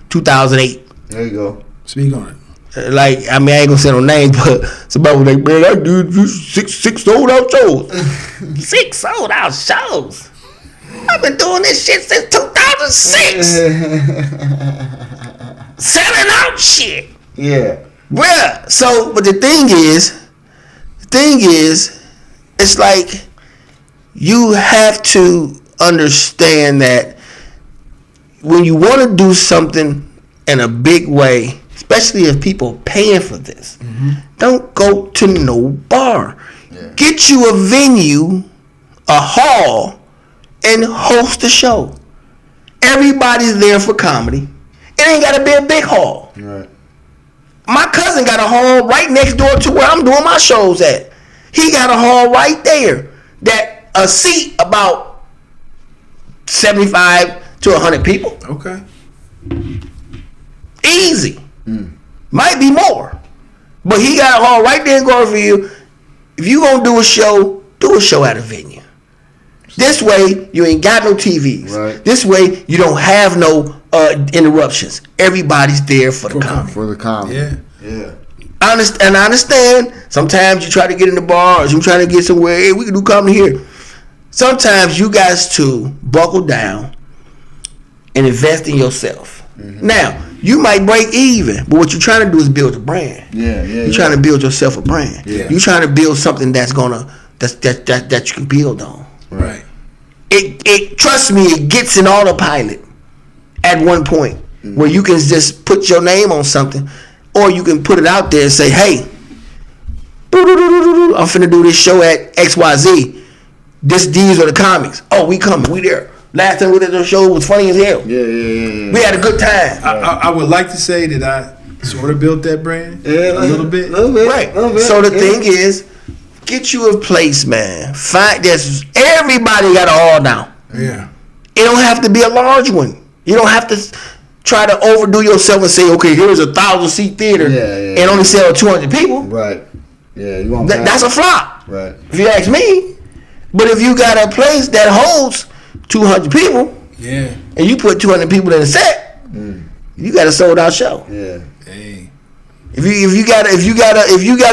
2008. There you go. Speak on it. Like, I mean, I ain't gonna say no names, but somebody was like, man, that dude six sold out shows. 6 sold out shows. I've been doing this shit since 2006. Selling out shit. Yeah. Well, so, but the thing is, it's like you have to understand that when you want to do something in a big way, especially if people are paying for this, don't go to no bar. Yeah. Get you a venue, a hall, and host a show. Everybody's there for comedy. It ain't got to be a big hall. Right. My cousin got a hall right next door to where I'm doing my shows at. He got a hall right there that a seat about 75 to 100 people. Okay. Easy. Might be more. But he got a hall right there in Garfield. If you gonna do a show at a venue. This way, you ain't got no TVs. Right. This way, you don't have no interruptions. Everybody's there for the comedy. For the comedy. Yeah. I understand. Sometimes you try to get in the bars. You trying to get somewhere. Hey, we can do comedy here. sometimes you guys to buckle down and invest in yourself. Mm-hmm. Now, you might break even, but what you're trying to do is build a brand. You're trying to build yourself a brand. You're trying to build something that's that you can build on. Right. It trust me, it gets an autopilot at one point where you can just put your name on something, or you can put it out there and say, hey, I'm finna do this show at XYZ. These are the comics. Oh, we coming. We there. Last time we did the show was funny as hell. Yeah. We had a good time. I would like to say that I sort of built that brand a little bit. Right. So the thing is, get you a place, man. Find there's everybody got a hall now. Yeah. It don't have to be a large one. You don't have to try to overdo yourself and say, okay, here's a 1,000-seat theater and only sell 200 people. Right. Yeah. You want that's a flop. Right. If you ask me. But if you got a place that holds 200 people, and you put 200 people in a set, you got a sold out show. Yeah. Hey. If you got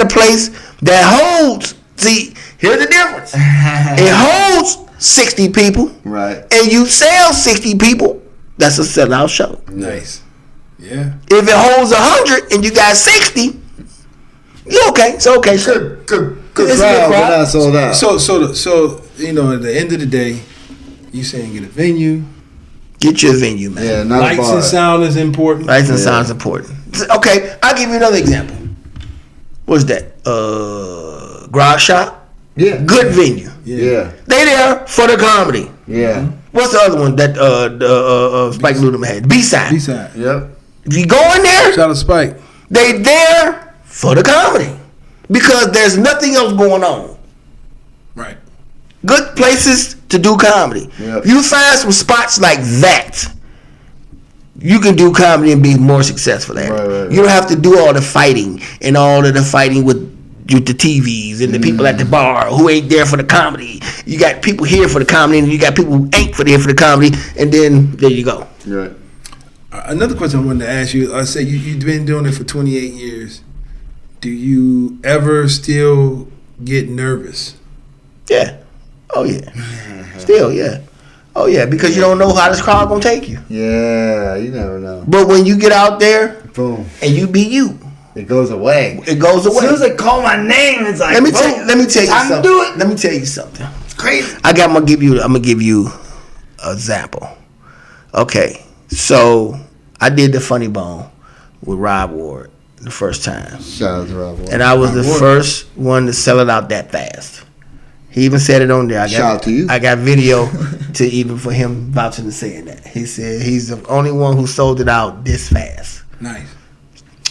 a place that holds, see, here's the difference. It holds 60 people, right? And you sell 60 people, that's a sellout show. Nice. Yeah. If it holds 100 and you got 60, you okay? It's okay. Good crowd, but not sold out. So you know, at the end of the day, you saying get a venue. Get your venue, man. Yeah, not lights and sound is important. Lights and sound is important. Okay, I'll give you another example. What's that? Garage Shop. Yeah. Good venue. Yeah. They there for the comedy. Yeah. What's the other one that Spike Ludum had? B-side. B-side. Yep. If you go in there, shout out to Spike. They there for the comedy because there's nothing else going on. Right. Good places to do comedy. Yep. You find some spots like that, you can do comedy and be more successful at it. Right. You don't have to do all the fighting and all of the fighting with the TVs and the people at the bar who ain't there for the comedy. You got people here for the comedy and you got people who ain't there for the comedy, and then there you go. Right. Another question I wanted to ask you, I said you've been doing it for 28 years. Do you ever still get nervous? Yeah. Oh, yeah. Still, yeah. Oh, yeah, because you don't know how this crowd gonna take you. Yeah, you never know. But when you get out there, boom, and you be you, it goes away. It goes away. As soon as they call my name, it's like, let me tell you something. Do it. Let me tell you something. It's crazy. I'm gonna give you an example. Okay, so I did the Funny Bone with Rob Ward the first time. Shout out to Rob Ward. And I was the first one to sell it out that fast. He even said it on there. Shout out to you. I got video to even for him vouching to saying that. He said he's the only one who sold it out this fast. Nice.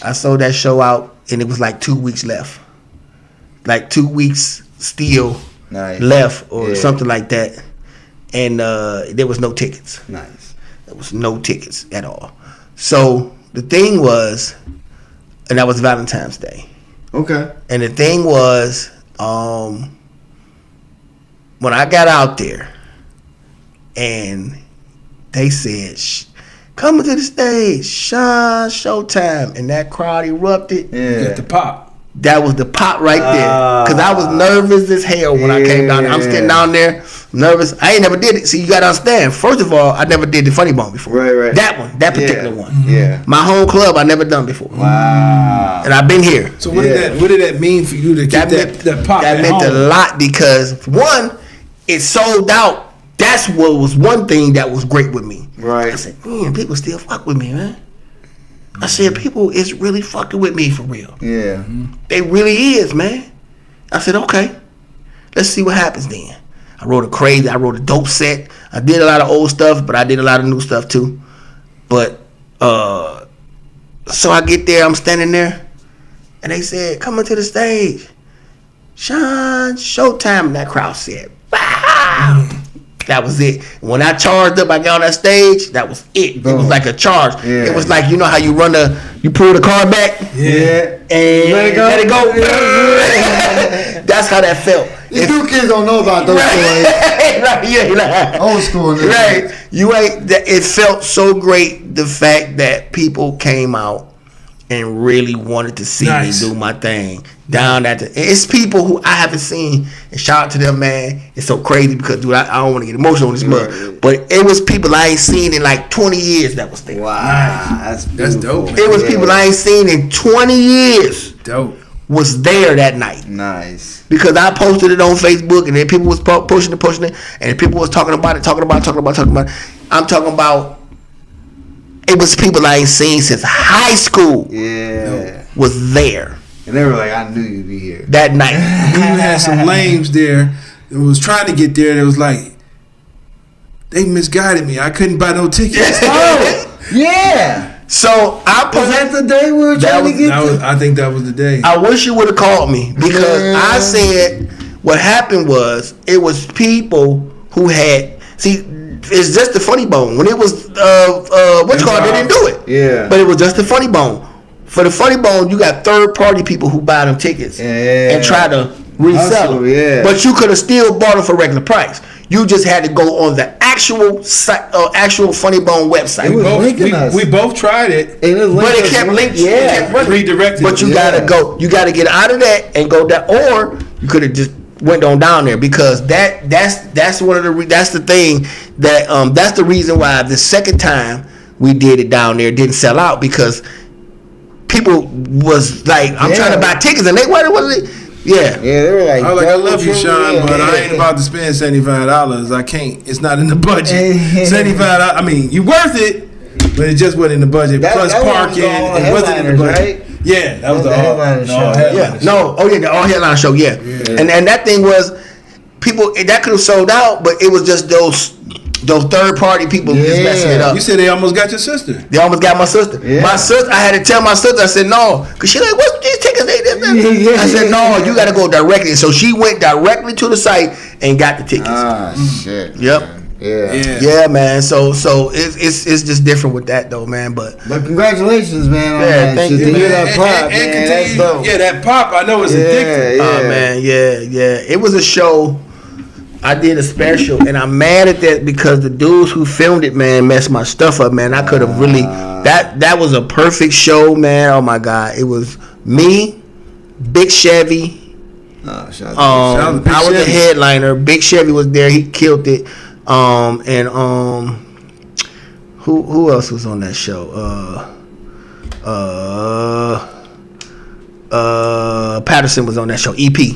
I sold that show out and it was like 2 weeks left. Like 2 weeks still left or something like that. And there was no tickets. Nice. There was no tickets at all. So the thing was, and that was Valentine's Day. Okay. And the thing was, when I got out there and they said, coming to the stage, Shawn Showtime, and that crowd erupted. Yeah. You got the pop. That was the pop right there. Because I was nervous as hell when I came down there. I'm sitting down there, nervous. I ain't never did it. See, you got to understand. First of all, I never did the Funny Bone before. Right. That particular one. Yeah. My home club, I never done before. Wow. And I've been here. So what did that mean for you to keep that pop? That meant a lot because, one, it sold out. That's what was one thing that was great with me. Right. I said, man, people still fuck with me, man. I said, people is really fucking with me for real. Yeah. They really is, man. I said, okay, let's see what happens then. I wrote a dope set. I did a lot of old stuff, but I did a lot of new stuff too. But, so I get there, I'm standing there, and they said, coming to the stage, Shawn Showtime. And that crowd said, wow. That was it. When I charged up, I got on that stage, that was it. Boom. It was like a charge. Yeah. It was like, you know how you you pull the car back? Yeah. And let it go. That's how that felt. These new kids don't know about those stories. Right, you ain't lying. Old school. Right. You ain't, it felt so great, the fact that people came out and really wanted to see me do my thing down at the. It's people who I haven't seen, and shout out to them, man. It's so crazy because, dude, I don't want to get emotional on this, but it was people I ain't seen in like 20 years that was there. Wow, that's dope. It was people I ain't seen in 20 years. Dope. Was there that night. Nice. Because I posted it on Facebook, and then people was pushing it, and people was talking about it. I'm talking about. It was people I ain't seen since high school. Yeah. Was there. And they were like, I knew you'd be here. That night. You had some lames there that was trying to get there. That was like, they misguided me. I couldn't buy no tickets. Oh, yeah. So I was that the day we were trying to get to? I think that was the day. I wish you would have called me because I said what happened was it was people who had it's just the funny bone. When it was what you call it, they didn't do it. Yeah. But it was just the funny bone. For the funny bone, you got third party people who buy them tickets and try to resell them. Yeah. But you could have still bought them for regular price. You just had to go on the actual site, actual Funny Bone website. We both tried it, but it kept linking. Yeah, redirected. But you gotta go. You gotta get out of that and go down, or you could have just went on down there because that's one of the that's the thing that that's the reason why the second time we did it down there didn't sell out because people was like, I'm trying to buy tickets and they what Yeah, they were like, I love you, Sean, but I ain't about to spend $75. I can't. It's not in the budget. $75. I mean, you worth it, but it just wasn't in the budget. Plus parking, it wasn't in the budget. Right? Yeah, that was the headliner show. The all headline show. Yeah. And that thing was people that could have sold out, but it was just those third party people just messing it up. You said they almost got your sister. They almost got my sister. Yeah. My sister, I had to tell my sister. I said no, cause she like, what's these tickets? I said no, you got to go directly. So she went directly to the site and got the tickets. Ah, shit. Yep. Man. Yeah, man. So it's just different with that though, man. But congratulations, man. On thank you. To hear that pop, man. That's dope. Yeah, that pop. I know it's addictive. Oh man, yeah. It was a show. I did a special, and I'm mad at that because the dudes who filmed it, man, messed my stuff up, man. I could have really that was a perfect show, man. Oh my God, it was me, Big Chevy. I was the headliner. Big Chevy was there. He killed it. And who else was on that show? Patterson was on that show. EP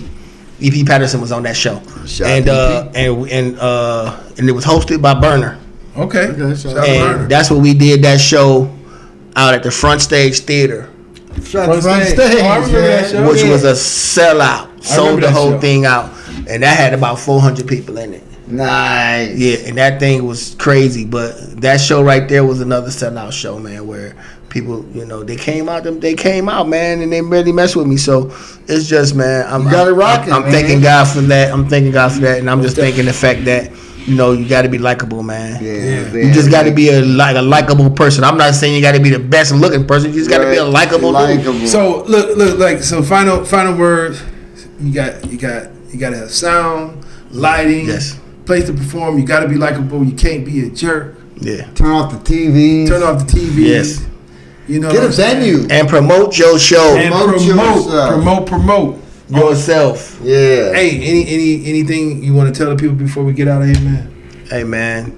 Patterson was on that show. And it was hosted by Burner. Okay. And that's what we did that show out at the Front Stage Theater. Front Stage. Oh, I remember that show. Which was a sellout. Sold the whole thing out. And that had about 400 people in it. Nice. Yeah, and that thing was crazy, but that show right there was another sellout show, man, where people, they came out, man, and they really messed with me. So it's just, man, I'm thanking God for that. And I'm just thinking the fact that, you got to be likable, man. Yeah. You just got to be a likable person. I'm not saying you got to be the best looking person. You just got to be a likable dude. So look, like, so final words. You got to have sound, lighting. Yes. Place to perform. You got to be likable. You can't be a jerk. Yeah. Turn off the TV. Yes. Get a venue and promote your show. And promote yourself. Yeah. Hey, anything you want to tell the people before we get out of here, man? Hey, man,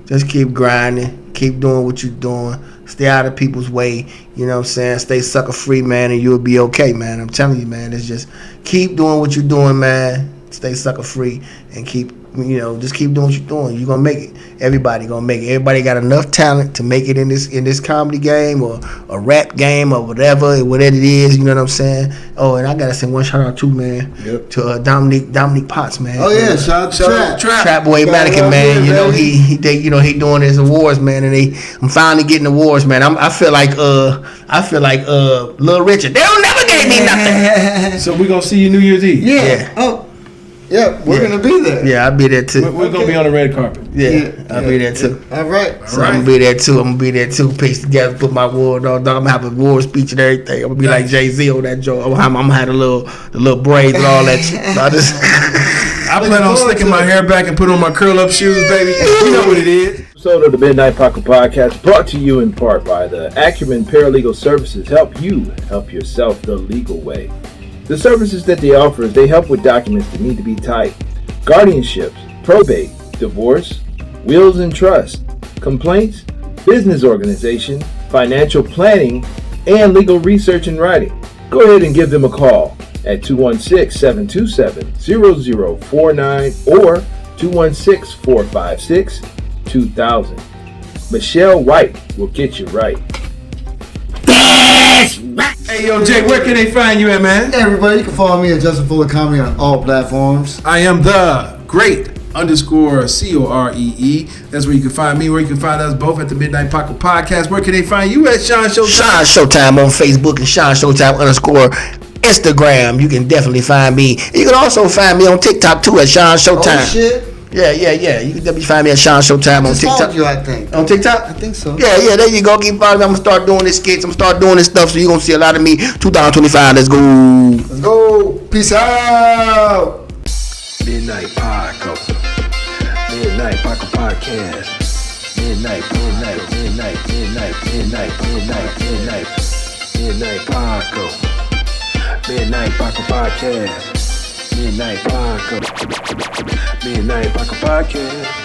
just keep grinding. Keep doing what you're doing. Stay out of people's way. You know what I'm saying? Stay sucker free, man, and you'll be okay, man. I'm telling you, man. It's just keep doing what you're doing, man. Stay sucker free and just keep doing what you're doing. You're gonna make it. Everybody gonna make it. Everybody got enough talent to make it in this comedy game or a rap game or whatever it is. You know what I'm saying? Oh, and I gotta send one shout out too, man. Yep. To Dominique Potts, man. Oh yeah, shout out to Trap Boy Mannequin, man. He doing his awards, man, and I'm finally getting awards, man. I feel like Lil Richard. They don't never gave me nothing. So we gonna see you New Year's Eve. Yeah. Oh. Yeah, we're gonna be there. Yeah, I'll be there too. We're gonna be on the red carpet. Yeah, I'll be there too. All right. So I'm gonna be there too. Piece together, put my award on. I'm gonna have a award speech and everything. I'm gonna be like Jay-Z on that joint. I'm gonna have the little braids and all that shit. So I plan on slicking my hair back and put on my curl up shoes, baby. You know what it is. Episode of the Midnight Paco Podcast brought to you in part by the Acumen Paralegal Services. Help you help yourself the legal way. The services that they offer is they help with documents that need to be typed, guardianships, probate, divorce, wills and trust, complaints, business organization, financial planning, and legal research and writing. Go ahead and give them a call at 216-727-0049 or 216-456-2000. Michelle White will get you right. Hey, yo, Jay, where can they find you at, man? Hey, everybody, you can follow me at Justin Fuller Comedy on all platforms. I am the great _COREE. That's where you can find me, where you can find us both at the Midnight Paco Podcast. Where can they find you at, Shawn Showtime? Shawn Showtime on Facebook and Shawn Showtime _Instagram. You can definitely find me. You can also find me on TikTok too at Shawn Showtime. Oh, shit. Yeah. You can definitely find me at Shawn Showtime on TikTok. You, I think. On TikTok? I think so. Yeah, there you go. Keep following me. I'm going to start doing this skits. I'm going to start doing this stuff, so you're going to see a lot of me. 2025, let's go. Let's go. Peace out. Midnight Paco. Midnight Paco Podcast. Midnight Paco. Midnight Paco Podcast. Midnight Paco. Midnight Paco Podcast.